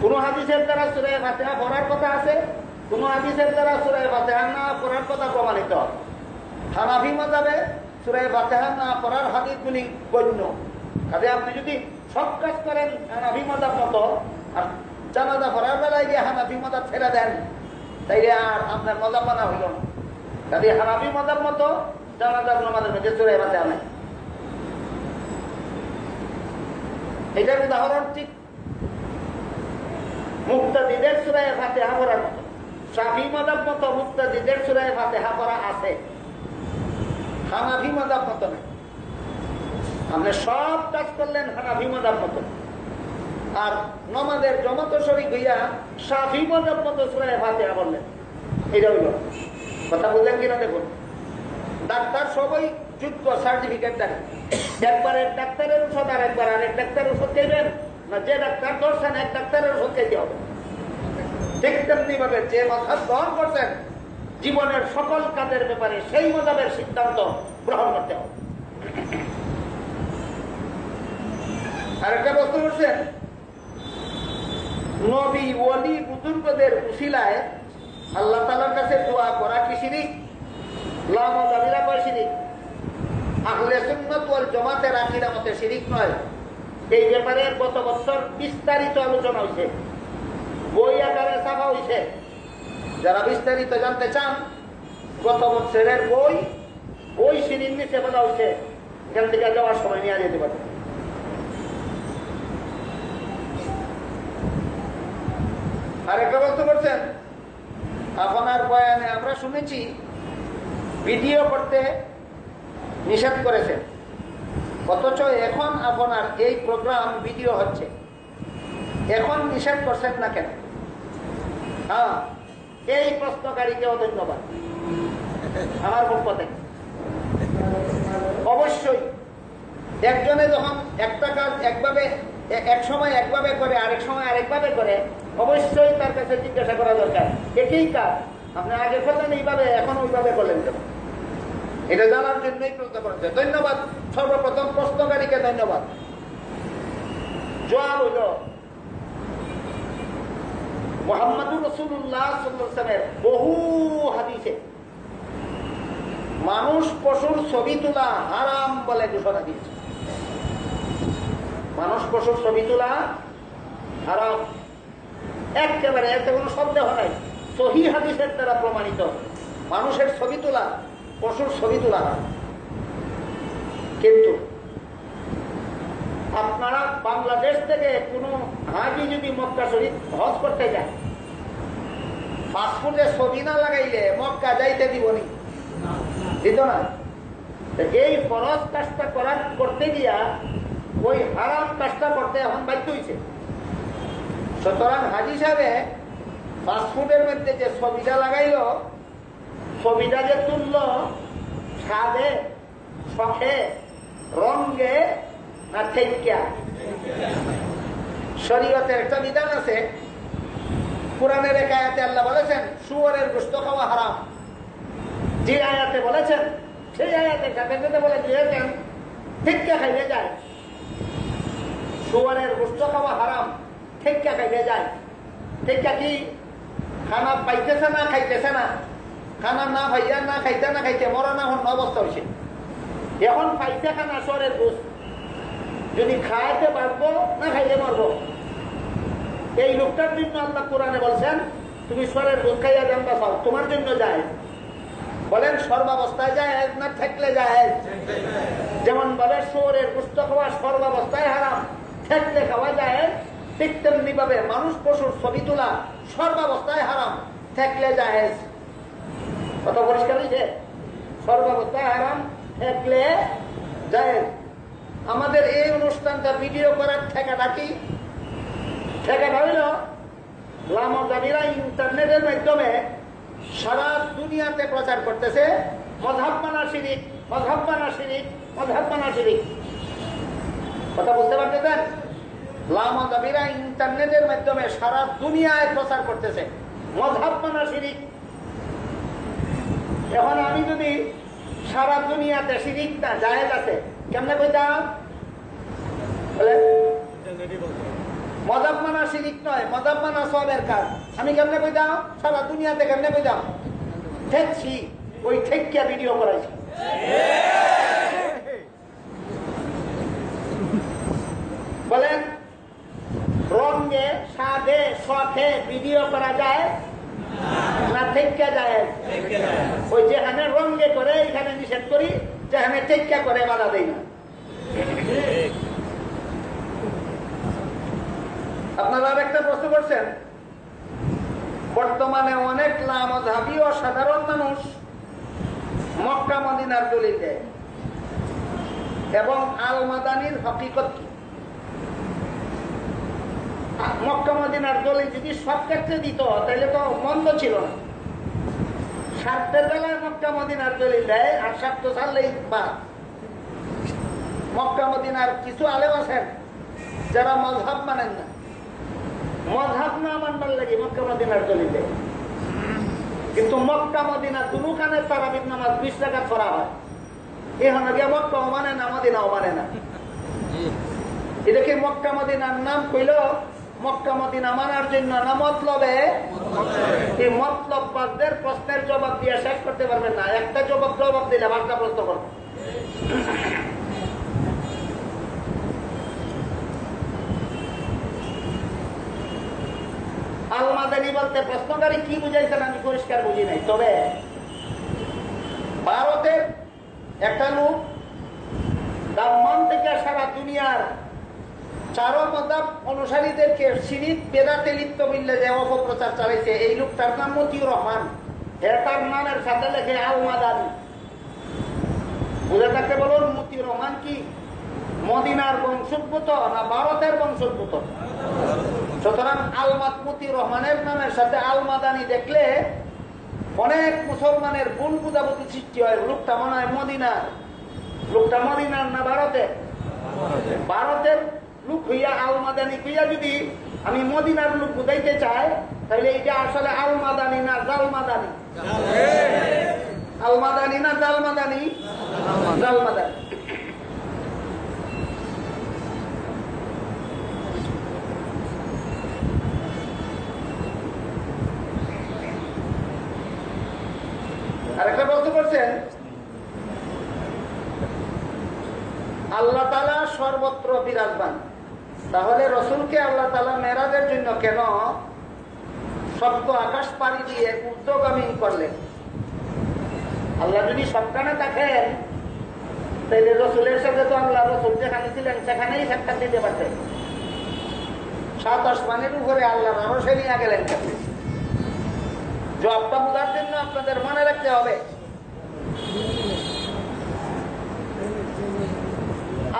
কোন হাদিসের দ্বারা সূরা ফাতিহা পড়ার কথা আছে, কোন হাদিসের দ্বারা সূরা ফাতিহা না পড়ার কথা প্রমাণিত। হানাফি মাযহাবে সূরা ফাতিহা না পড়ার হাদিসগুলি গণ্য। কাজে আপনি যদি সব কাজ করেন হানাফি মাযহাব মতো, আর জানাজা পড়ার বেলায় গিয়ে হানাফি মাযহাব ছেড়ে দেন, তাইলে আর আপনার মাযহাব মানা হইল না। কাজে হানাফি মাযহাব মতো জানাজার নামাজের মধ্যে সূরা ফাতিহা নাই। এটার উদাহরণ ঠিক মুক্তাদিদের সূরা ফাতিহা পড়ার মতো। শাফি মাযহাব মতো মুক্তাদিদের সূরা ফাতিহা পড়া আছে, হানাফি মাযহাব মতো নাই। আপনি সব কাজ করলেন হানাফি মাযহাব মতো, আর নামাজের জমাতে শরীক হইয়া শাফি মাযহাব মতো সূরা ফাতিহা পড়লেন, এটা হইল কথা। বুঝলেন কিনা দেখুন। ডাক্তার সবাই যোগ্য, সার্টিফিকেট দেন, একবারে ডাক্তারের ওষুধ আর একবার আরেক ডাক্তারের ওষুধ খাইবেন না, যে ডাক্তার ধরছেন এক ডাক্তারের ওষুধ খাইতে হবে। ঠিক তেমনি ভাবে যে মাযহাব গ্রহণ করছেন জীবনের সকল কাজের ব্যাপারে সেই মাযহাবের সিদ্ধান্ত গ্রহণ করতে হবে। আরেকটা প্রশ্ন করছেন, নবী ওয়ালি বুজুর্গদের উসিলায় আল্লাহ তাআলার কাছে দোয়া করা কি শিরক? লা মাযহাবিরা কয় শিরক। আহলে সুন্নাত ওয়াল জামাতের আকীদা মতে শিরক নয়। এই ব্যাপারে গত বছর বিস্তারিত আলোচনা হয়েছে, বই আকারে ছাপা হয়েছে। যারা বিস্তারিত জানতে চান, গত বছরের বই ওই সিঁড়ির নিচে বলা হয়েছে, এখান থেকে যাওয়ার সময় নিয়ে যেতে পারে। আরেকটা বলতে পারছেন, আপনার বয়ানে আমরা শুনেছি ভিডিও করতে নিষেধ করেছেন, অথচ এখন আপনার এই প্রোগ্রাম ভিডিও হচ্ছে, এখন নিষেধ করছেন না কেন? হ্যাঁ, এই প্রশ্নকারীকেও ধন্যবাদ আমার পক্ষ থেকে। অবশ্যই একজনে যখন একটা কাজ একভাবে এক সময় একভাবে করে, আরেক সময় আরেকভাবে করে, অবশ্যই তার কাছে জিজ্ঞাসা করা দরকার একই কাজ আপনি আগে করলেন এইভাবে, এখন ওইভাবে করলেন কেন? এটা জানার জন্যই প্রশ্ন করেছে। ধন্যবাদ সর্বপ্রথম প্রশ্নকারীকে, ধন্যবাদ। জবাব হইল মুহাম্মদুর রাসূলুল্লাহ সাল্লাল্লাহু আলাইহি ওয়াসাল্লামের বহু হাদিসে মানুষ পশুর ছবি তোলা হারাম বলে ঘোষণা দিয়েছে। মানুষ পশুর ছবি তোলা হারাম, একেবারে এতে কোনো সন্দেহ নাই। সহিহ হাদিসের দ্বারা প্রমাণিত মানুষের ছবি তোলা, পশুর ছবি তোলা হারাম। কিন্তু আপনারা বাংলাদেশ থেকে কোন হাজি যদি মক্কা শরীফ হজ করতে যায়, পাসপোর্টে ছবি না লাগাইলে মক্কা যাইতে দিবনি, দিত না। এই ফরজ কাজটা করতে গিয়া ওই হারাম কাজটা করতে এখন বাধ্য হয়েছে। সুতরাং হাজি সাহেব পাসপোর্টের মধ্যে যে ছবিটা লাগাইল, ছবিটা যে তুলল স্বাদে, শখে, রঙে না থেকে, শরীয়তের একটা বিধান আছে। কোরআনের এক আয়াতে আল্লাহ বলেছেন শুয়োরের গোশত খাওয়া হারাম। যে আয়াতে বলেছেন সেই আয়াতের সাথে সাথে বলে দিয়েছেন ঠিককে খাইলে যায়। শুয়োরের গোশত খাওয়া হারাম, ঠিককে খাইলে যায়। ঠিককা কি? খানা পাইতেছে না, খাইতেছে না, খানা না ভাইয়া না খাইতে না খাইতে মরা না হন অবস্থা হয়েছে। এখন পাইছে খানা শুয়োরের গোশত, যদি খাইতে পারবো না খাইলে মরবো। এই লোকটার জন্য আল্লাহ কোরআনে বলছেন তুমি শুয়োরের গোশত খাইয়া জানবা পাও, তোমার জন্য যায়। বলেন সর্বাবস্থায় যায় না থাকলে যায়? যেমন বলে শুয়োরের গোশত খাওয়া সর্বাবস্থায় হারাম, থাকলে খাওয়া যায়, ঠিক তেমনি ভাবে মানুষ পশুর ছবি তোলা সর্বাবস্থায় হারাম, থাকলে যায়। কত পরিষ্কার হয়েছে? সর্বাবস্থায় হারাম, থাকলে যায়। আমাদের এই অনুষ্ঠানটা ভিডিও করার ঠেকাটা কি? ঠেকাটা হইল লামাদাবিরা ইন্টারনেটের মাধ্যমে সারা দুনিয়াতে প্রচার করতেছে মযহাব মানা শিরিক, মযহাব মানা শিরিক, মযহাব মানা শিরিক। কথা বুঝতে পারতেছেন? লামাদাবিরা ইন্টারনেটের মাধ্যমে সারা দুনিয়ায় প্রচার করতেছে মযহাব মানা শিরিক। এখন আমি যদি সারা দুনিয়াতে শিরিকটা জায়েজ আছে কেমনে কইতাম? বলে মযহাব মানা শিরিক নয়, মযহাব মানা সওয়াবের কাজ। আমি কেমনে কইতাম? সারা দুনিয়াতে কেমনে কইতাম? ঠেকছি, ওই ঠেকিয়া ভিডিও করাইছি। বলেন রঙে, স্বাদে, শখে ভিডিও করা যায় না ঠেকা যায়? ওই যেখানে রঙে করে এখানে নিষেধ করি, যেখানে ঠেকা করে বাধা দেই না। আপনারা আরেকটা প্রশ্ন করছেন, বর্তমানে অনেক লামাযহাবী ও সাধারণ মানুষ মক্কা মদিনার দলিল দেয় এবং আল মাদানির হকিকত কি? মক্কা মদিনার দলিল যদি সব ক্ষেত্রে দিত তাহলে তো মন্দ ছিল না। স্বার্থের বেলায় মক্কা মদিনার দলিল দেয় আর স্বার্থ ছাড়লেই বা। মক্কা মদিনার কিছু আলেম আছেন যারা মযহাব মানেন না, মযহাব না মানবার লাগে মক্কা মদিনার দলিল দেয়। কিন্তু মক্কা মদিনা দুখানে তারাবির নামাজ 20 রাকাত পড়া হয়। এখানে গিয়ে মক্কাও মানে না, মদিনাও মানে না। এটাকে মক্কা মদিনার নাম কইল মক্কা মদিনা মানার জন্য না মতলবে? এই মতলববাজদের প্রশ্নের জবাব দিয়ে শেষ করতে পারবেন না। একটা জবাব দিলে 5টা প্রশ্ন করবে। আল মাদানী বলতে প্রশ্নকারী কি বুঝাইছেন আমি পরিষ্কার বুঝি নাই। তবে ভারতের একটা লোক দাম্মান থেকে সারা দুনিয়ার চারো মাযহাব অনুসারীদেরকে শিরিক বেদাতে লিপ্ত বললে যে অপপ্রচার চালাইছে, এই লোকটার নাম মতিউর রহমান। তার নামের সাথে লেখে আল মাদানী। বুঝে থাকতে বলুন মতিউর রহমান কি মদিনার বংশোদ্ভূত না ভারতের বংশোদ্ভূত? সুতরাং আলমাদ মতিউর রহমানের নামের সাথে আল মাদানী দেখলে অনেক মুসলমানের ভুল বুঝাবুঝি সৃষ্টি হয়। লোকটা মনে হয় মদিনার, লোকটা মদিনার না ভারতে। ভারতের লোক হইয়া আল মাদানি হইয়া যদি আমি মদিনার লোক বুঝাইতে চাই, তাহলে এটা আসলে আল মাদানি না জাল মাদানি? আল মাদানি না জাল মাদানি? জাল মাদানি। আরেকটা বলতে পারছেন, আল্লাহ তাআলা সর্বত্র বিরাজমান। তাহলে রসুলকে আল্লাহ তাআলা মেরাজের জন্য কেন সপ্ত আকাশ পাড়ি দিয়ে ঊর্ধ্বগামী করলেন? আল্লাহ যদি সবখানে থাকেন, তাহলে রসুলের সাথে তো আল্লাহ রসুল যেখানে ছিলেন সেখানেই সাক্ষাৎ দিতে পারতেন। 7 আসমানের উপরে আল্লাহ আরশে নিয়ে গেলেন। জবাবটা বোঝার জন্য আপনাদের মনে রাখতে হবে,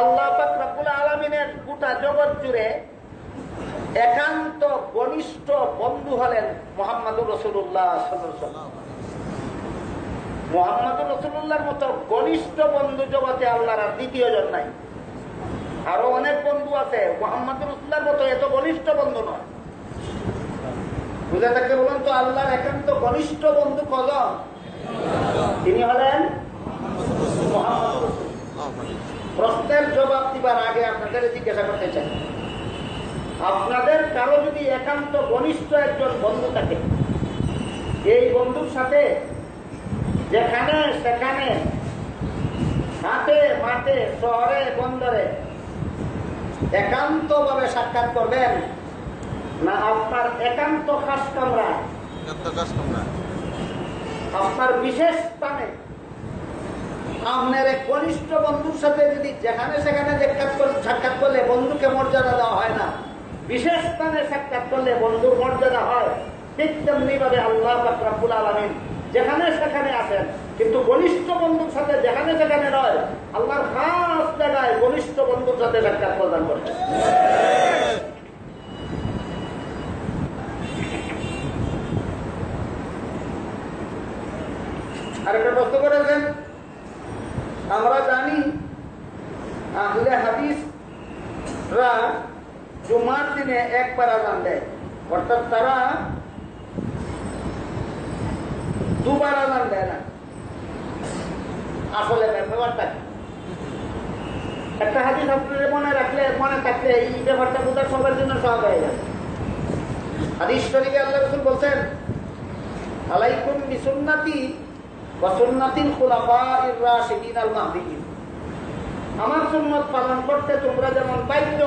আল্লাহ পাক রব্বুল আলামিনের গোটা জগৎ জুড়ে একান্ত ঘনিষ্ঠ বন্ধু হলেন মুহাম্মদুর রাসূলুল্লাহ সাল্লাল্লাহু আলাইহি ওয়াসাল্লাম। মুহাম্মদুর রাসূলুল্লাহর মতো ঘনিষ্ঠ বন্ধু জগতে আল্লাহর আর দ্বিতীয় জন নাই। আরো অনেক বন্ধু আছে, মুহাম্মদুর রাসূলুল্লাহর মতো এত ঘনিষ্ঠ বন্ধু নয়। বুঝে থাকতে বলুন তো, আল্লাহর একান্ত ঘনিষ্ঠ বন্ধু কজন? তিনি হলেন মুহাম্মদুর রাসূলুল্লাহ। প্রশ্নের জবাব দিবার আগে আপনাদের জিজ্ঞাসা করতে চাই, আপনাদের কারো যদি একান্ত ঘনিষ্ঠ একজন বন্ধু থাকে, এই বন্ধুর সাথে যেখানে সেখানে হাটে মাঠে শহরে বন্দরে একান্ত ভাবে সাক্ষাৎ করবেন, না আপনার একান্ত খাস কামরা আপনার বিশেষ স্থানে আপনার এক ঘনিষ্ঠ বন্ধুর সাথে যদি যেখানে সেখানে সাক্ষাৎ করলে বন্ধুকে মর্যাদা দেওয়া হয় না, বিশেষ স্থানে সাক্ষাৎ করলে বন্ধুর মর্যাদা হয়, ঠিক তেমনি ভাবে আল্লাহ পাক রব্বুল আলামিন যেখানে সেখানে আছেন, কিন্তু ঘনিষ্ঠ বন্ধুর সাথে যেখানে সেখানে নয়, আল্লাহর খাস জায়গায় ঘনিষ্ঠ বন্ধুর সাথে সাক্ষাৎ প্রদান করছেন। আরেকটা প্রশ্ন করেছেন, আমরা জানি আহলে হাদিসরা জুমার দিনে একবার আযান দেয়, অর্থাৎ তারা দুবার আযান দেয় না। আসলে ব্যাপারটা একটা হাদিস আপনাদের মনে থাকলে এই ব্যাপারটা বোঝা সবার জন্য সহজ হয়ে যাবে। হাদিস শরীফে আল্লাহ রাসূল বলছেন, আলাইকুম বিসুন্নতি ওয়া সুন্নাতিল খুলাফাইর রাশিদিন আল মাহদিয়িন। আমার সুন্নাত পালন করতে তোমরা যেমন বাধ্য,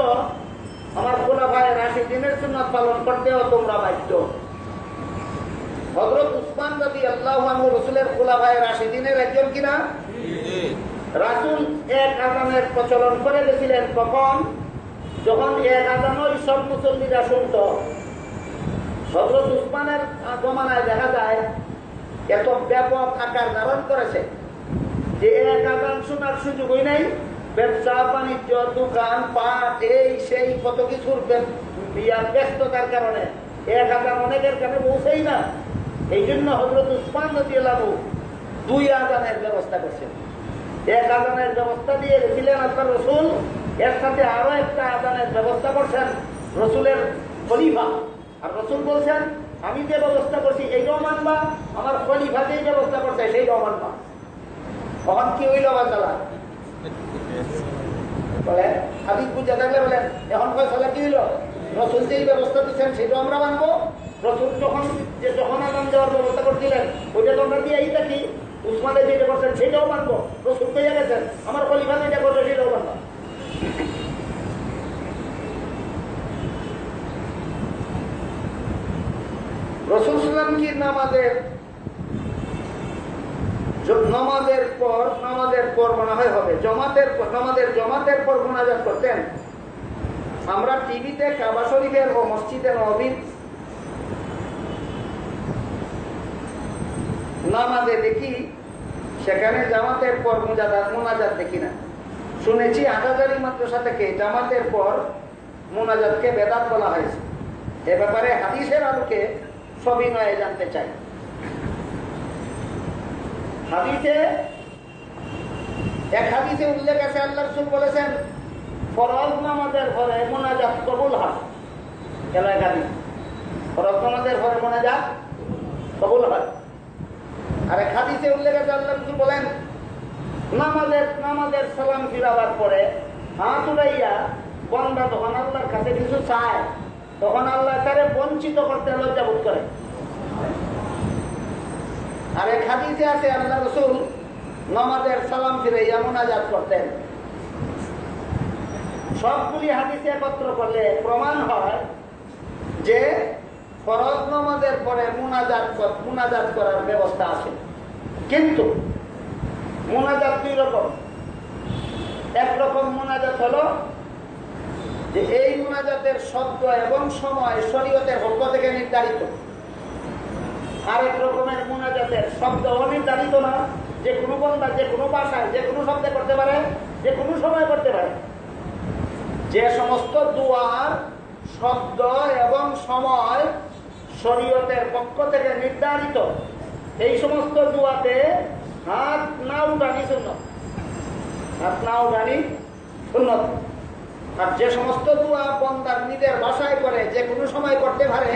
আমার খুলাফায়ে রাশিদিনের সুন্নাত পালন করতেও তোমরা বাধ্য। হযরত উসমান রাদিয়াল্লাহু আনহু রাসূলের খুলাফায়ে রাশিদিনের একজন কিনা? রাসূল এক আযানের প্রচলন করে দিয়েছিলেন। কখন? যখন এক আযানই সব মুসল্লিরা শুনত। হযরত উসমানের জমানায় দেখা যায় এত ব্যাপক আকার ধারণ করেছে যে এক আযান শোনার সুযোগই নাই। ব্যবসা বাণিজ্য, দোকান পাট, এই সেই কত কিছুর ব্যস্ততার কারণে এক আযান অনেকের কাছে পৌঁছেই না। এই জন্য হযরত উসমান রাদিয়াল্লাহু দুই আযানের ব্যবস্থা করছেন। এক আযানের ব্যবস্থা দিয়ে রেখেছিলেন আপনার রসুল, এর সাথে আরো একটা আযানের ব্যবস্থা করছেন রসুলের খলিফা। আর রসুল বলছেন, আমি যে ব্যবস্থা করছি এইটাও মানবা, আমার খলিফা যে ব্যবস্থা করছে সেইটাও মানবা। তখন কি হইল বাচ্চারা বলে হাদিস বুঝে থাকলে বলেন, এখন ফয়সালা কি হইল? রসুল যেই ব্যবস্থা দিচ্ছেন সেটাও আমরা মানবো। রসুল যখন আযান দেওয়ার ব্যবস্থা করছিলেন ওইটা তো আমরা দিয়েই থাকি। উসমানে যেটা করছেন সেটাও মানবো। রসুল পেয়ে গেছেন, আমার খলিফা যেটা করছে সেটাও মানবো। রাসূল সাল্লাল্লাহু আলাইহি ওয়াসাল্লাম কি নামাজের পর মনে হয় হবে জমাতের পর মুনাজাত করতেন? আমরা টিভিতে কাবা শরীফের ও মসজিদে নববীর নামাজে দেখি, সেখানে জামাতের পর মুনাজাত দেখি না। শুনেছি হাটহাজারী মাদ্রাসা থেকে জামাতের পর মুনাজাতকে বেদাত বলা হয়েছে। এ ব্যাপারে হাদিসের আলোকে সবিনয়ে জানতে চাই। এক হাদিসে উল্লেখ আছে, আল্লাহ রাসূল বলেছেন, ফরজ নামাজের পরে মোনাজাত কবুল হয়। এলাকায় ফরজ নামাজের পরে মোনাজাত কবুল হয়। আর এক হাদিসে উল্লেখ আছে আল্লাহ রাসূল বলেন, নামাজের সালাম ফিরাবার পরে হাত উঠাইয়া বান্দা তখন আল্লাহর কাছে কিছু চায়, তখন আল্লাহ তারে বঞ্চিত করতে লজ্জা বোধ করে। আর এক হাদিসে আছে আল্লাহ রাসূল নামাজের সালাম ফিরাইয়া মোনাজাত করতেন। সবগুলি হাদিসে একত্র করলে প্রমাণ হয় যে ফরজ নামাজের পরে মুনাজাত করার ব্যবস্থা আছে। কিন্তু মুনাজাত দুই রকম। একরকম মুনাজাত হলো যে এই মুনাজাতের শব্দ এবং সময় শরীয়তের পক্ষ থেকে নির্ধারিত। আরেক রকমের মুনাজাতের শব্দ অনির্ধারিত না, যে কোনো বান্দা যে কোনো ভাষায় যে কোনো শব্দে করতে পারে, যে কোনো সময় করতে পারে। যে সমস্ত দুয়ার শব্দ এবং সময় শরীয়তের পক্ষ থেকে নির্ধারিত, এই সমস্ত দুয়াতে হাত না উঠানি সুন্নত, হাত না উঠানি সুন্নত। আর যে সমস্ত দুয়া বান্দার নিজের ভাষায় করে যে কোনো সময় করতে পারে,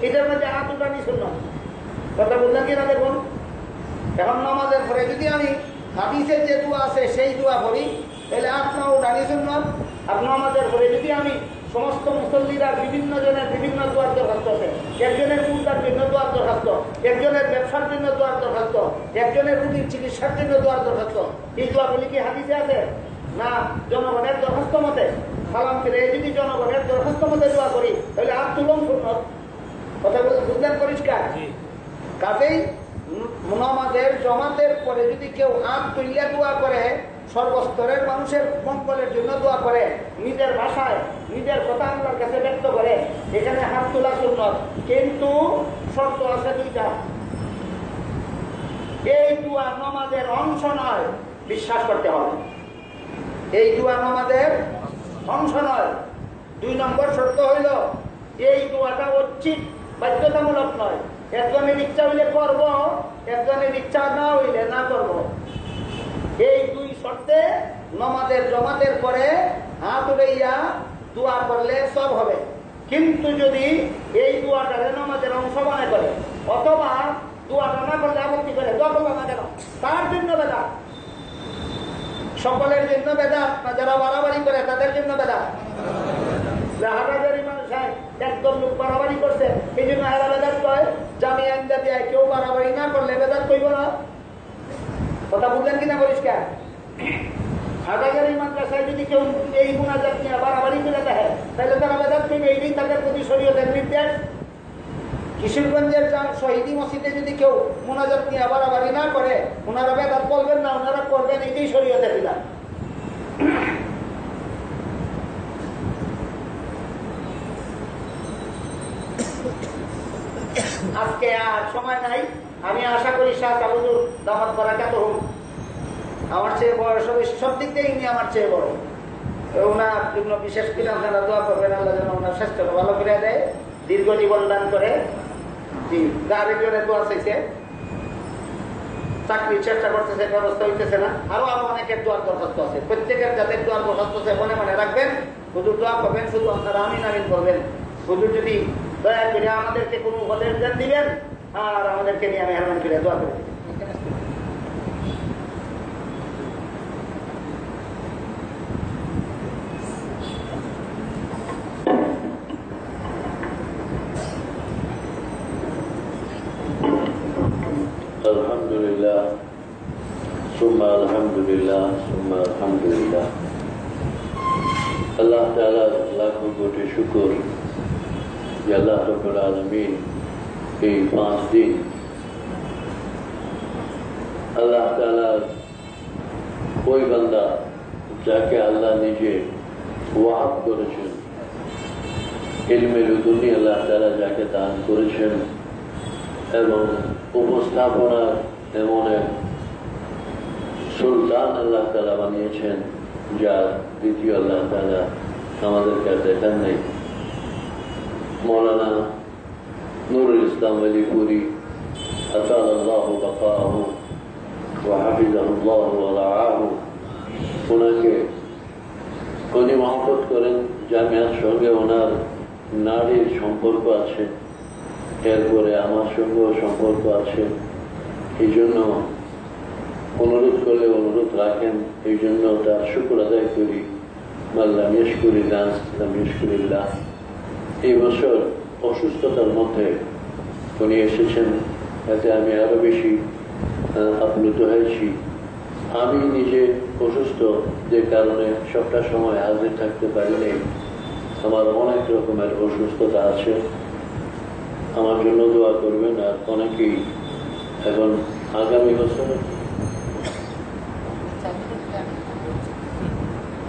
এটার মধ্যে হাত উঠানি সুন্নত। কথা বললেন কিনা দেখুন। এখন নামাজের পরে যদি আমি হাদিসের যে দোয়া আছে সেই দোয়া পড়ি, তাহলে হাত না উঠানি সুন্নত। আর নামাজের পরে যদি আমি সমস্ত মুসল্লিরা বিভিন্ন জনের বিভিন্ন দোয়ার দরখাস্ত আছে, একজনের মুদ্রার জন্য দোয়ার দরখাস্ত, একজনের ব্যবসার জন্য দোয়ার দরখাস্ত, একজনের রোগীর চিকিৎসার জন্য দোয়ার দরখাস্ত, এই দোয়াগুলি কি হাদিসে আছে না জনগণের দরখাস্ত মতে? সালাম ফিরে যদি জনগণের দরখাস্ত মতে দোয়া করি, তাহলে হাত তুলন সুন্নত। কথা বুঝলেন পরিষ্কার? কাজেই নামাজের জমাতের পরে যদি কেউ হাত তুলিয়া দোয়া করে, সর্বস্তরের মানুষের মঙ্গলের জন্য দোয়া করে, নিজের ভাষায় নিজের কথা আল্লাহর কাছে ব্যক্ত করে, এখানে হাত তোলা সুন্নত। কিন্তু শর্ত আছে দুইটা। এই দোয়া নামাজের অংশ নয়, বিশ্বাস করতে হবে। এই দোয়া নামাজের অংশ নয়। 2 নম্বর শর্ত হইল এই দোয়াটা ঐচ্ছিক, বাধ্যতামূলক নয়। একজনের ইচ্ছা হইলে করব, একজনের ইচ্ছা না হইলে না করব। এই 2 শর্তে নামাজের জমাতের পরে হাত উঠাইয়া দোয়া করলে সব হবে। কিন্তু যদি এই দোয়াটা নামাজের অংশ মনে করে অথবা দোয়াটা না করলে আপত্তি করে, দোয়া করবে না কেন, তার জন্য বেদাত। সকলের জন্য বেদাত না, যারা বাড়াবাড়ি করে তাদের জন্য বেদাত। একদম লোক বাড়াবাড়ি করছে, এই জন্য এরা বেদাত কয়। জামিয়া ইমদাদিয়া কেউ বাড়াবাড়ি না করলে বেদাত কইব না। কথা বুঝলেন কিনা পরিষ্কার? হাটাজারি মাদ্রাসায় যদি কেউ এই মুনাজাত নিয়ে বাড়াবাড়ি করে দেখে, তাহলে তারা বেদাত কইবে, এই তাদের প্রতি শরীয়তের নির্দেশ। কিশোরগঞ্জের শহীদি মসজিদে যদি কেউ মুনাজাত নিয়ে বাড়াবাড়ি না করে, ওনারা বেদাত বলবেন না, ওনারা করবেন, এটাই শরীয়তের বিধান। আজকে আর সময় নাই। আমি আশা করি শাহ কালুজুর দামাত বারাকাত হোক, আমার চেয়ে বয়স হবে, সব দিক দিয়ে ইনি আমার চেয়ে বড়। ওনার জন্য বিশেষ করে আপনারা দোয়া করবেন, আল্লাহ যেন ওনার স্বাস্থ্যটা ভালো করে দেয়, দীর্ঘ জীবন দান করে। আরেকজনের দোয়া চাইছে, চাকরির চেষ্টা করতেছে, ব্যবস্থা হইতেছে না। আরো অনেকের দোয়ার দরখাস্ত আছে। প্রত্যেকের যাদের দোয়ার দরখাস্ত আছে মনে মনে রাখবেন, হুজুর দোয়া করবেন, শুধু আপনারা আমিন আমিন করবেন। হুজুর যদি দয়া করে আমাদেরকে কোনো উপদেশ দেন দিবেন, আর আমাদেরকে নিয়ে মেহরবানি করে দোয়া করে দিবেন। আলহামদুলিল্লাহ, সুম্মা আলহামদুলিল্লাহ, সুম্মা আলহামদুলিল্লাহ। আল্লাহ তাআলার লাখো কোটি শুকর যে আল্লাহ রাব্বুল আলামিন এই 5 দিন আল্লাহ তাআলার ওই বান্দা যাকে আল্লাহ নিজে ওয়াহাব করেছেন, ইলমে লুদুনি আল্লাহ তাআলা যাকে দান করেছেন, এবং উপস্থাপনার এমন এক সুলতান আল্লাহ তাআলা বানিয়েছেন, যার দ্বিতীয় আল্লাহ তাআলা আমাদের কাছে দেখান নেই। মৌলানা নুরুল ইসলাম আলিপুরি আতালাল্লাহু বাকাহু ওয়া হাফিজাহুল্লাহু ওয়া রাআহু, ওনাকে উনি মহব্বত করেন, জামিয়ার সঙ্গে ওনার নারীর সম্পর্ক আছে, এরপরে আমার সঙ্গেও সম্পর্ক আছে। এই জন্য অনুরোধ করলে অনুরোধ রাখেন, এই জন্য তার শুকর আদায় করি। মাল্লাম ইশকুরিল্লাহ লাম ইশকুরিল্লাহ। এই বছর অসুস্থতার মধ্যে উনি এসেছেন, এতে আমি আরো বেশি আপ্লুত হয়েছি। আমি নিজে অসুস্থ, যে কারণে সবটা সময় হাজির থাকতে পারিনি। আমার অনেক রকমের অসুস্থতা আছে, আমার জন্য দোয়া করবেন। আর অনেকেই এখন আগামী বছর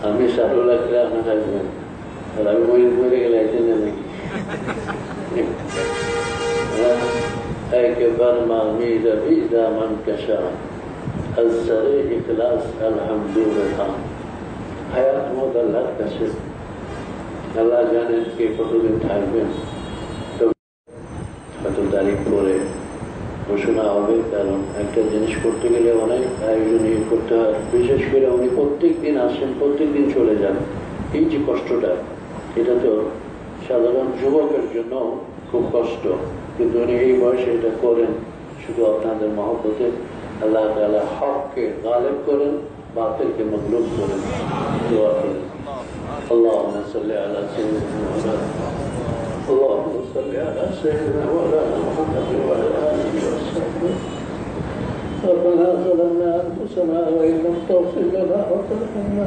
আমি সারুল রাখলে আপনার থাকবেন, আর আমি মরে গেলে আইতেন না নাকি একবার মামিরা বিজা মান কাশা আজসারে ইখলাস আলহামদুলিল্লাহ। হায়াত মত আল্লাহর কাছে, আল্লাহ জানেন কে কতদিন থাকবেন। তো হয়তো তারিখ পরে ঘোষণা হবে, কারণ একটা জিনিস করতে গেলে অনেক আয়োজন করতে হয়। বিশেষ করে উনি প্রত্যেক দিন আসেন, প্রত্যেক দিন চলে যান। এই যে কষ্টটা, এটা তো সাধারণ যুবকের জন্য খুব কষ্ট, কিন্তু উনি এই বয়সে এটা করেন শুধু আপনাদের মহব্বতে। আল্লাহ তাআলা হককে গালেব করেন, বাতিলকে মগলুব করেন। দোয়া করেন। اللهم صل على سيدنا محمد اللهم صل على سيدنا مولانا محمد وعلى اله وصحبه. ربنا ظلمنا انفسنا وان لم تغفر لنا وترحمنا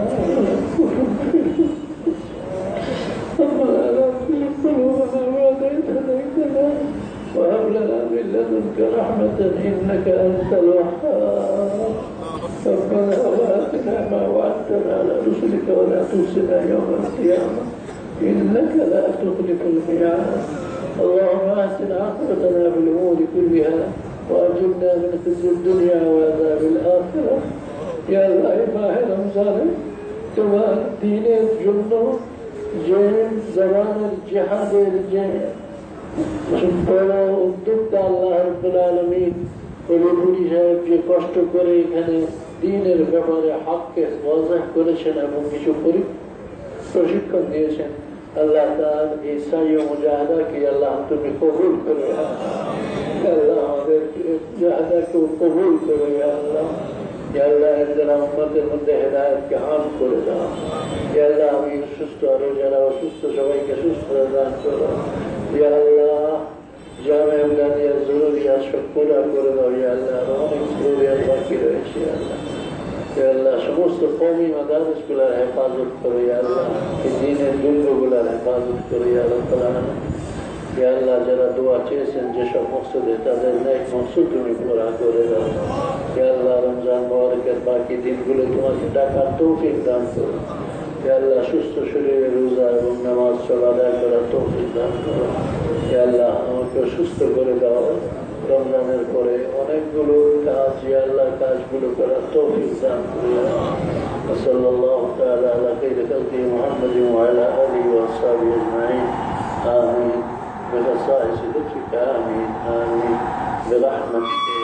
ربنا لا تزغ قلوبنا بعد إذ هديتنا وهب لنا من لدنك رحمة إنك أنت الوهاب. ربنا وآتنا ما وعدتنا على رسلك ولا تخزنا يوم القيامة إنك لا تخلف الميعاد. اللهم أحسن عاقبتنا في الأمور كلها وأجرنا من خزي الدنيا وعذاب الآخرة. يا الله إبراهيم رمضان তোমার দ্বীনের জন্য যে জওয়ানের জিহাদের যে বড় উদ্যোক্তা আল্লাহ রাব্বুল আলামিন রবি সাহেব যে কষ্ট করে এখানে দ্বীনের ব্যাপারে হককে ওয়াজাহ করেছেন এবং কিছু প্রশিক্ষণ দিয়েছেন, আল্লাহ তাআলা এই সাই ও মুজাহাদাকে আল্লাহ তুমি কবুল করো। আল্লাহ আমাদের মুজাহাদাকে কবুল করো। আল্লাহ আল্লাহ এদের আমাদের মধ্যে হেদায়েতকে আম করে দাও। আল্লাহ আমি অসুস্থ, আরো যারা অসুস্থ সবাইকে সুস্থ দান করো। আল্লাহ জামে গানিয়ার জরুরিয়াত সব পুরা করে দাও। আল্লাহ অনেক জরুরিয়াত বাকি রয়েছে। আল্লাহ আল্লাহ সমস্ত কওমি মাদারিস গুলার হেফাজত করো। আল্লাহ এই দ্বীনের দুর্গগুলার হেফাজত করো। আল্লাহ যারা দোয়া চেয়েছেন যেসব মকসদে, তাদের নেক মকসদ তুমি পুরা করে দাও। আল্লাহ রমজান মুবারকের বাকি দিনগুলো তোমাকে ডাকার তৌফিক দান করো। আল্লাহ সুস্থ শরীরে রোজা এবং নামাজ আদায় করার তৌফিক দান করো। আল্লাহ আমাকে সুস্থ করে দাও। রমজানের পরে অনেকগুলো কাজ, আল্লাহ কাজগুলো করার তৌফিক দান করো। সাল্লাল্লাহু তাআলা আলা খাইরি খালকি মুহাম্মাদিন ওয়া আলা আলিহি ওয়া আসহাবিহি আজমাইন। আমিন। بخصائص لطفك آمين آمين برحمتك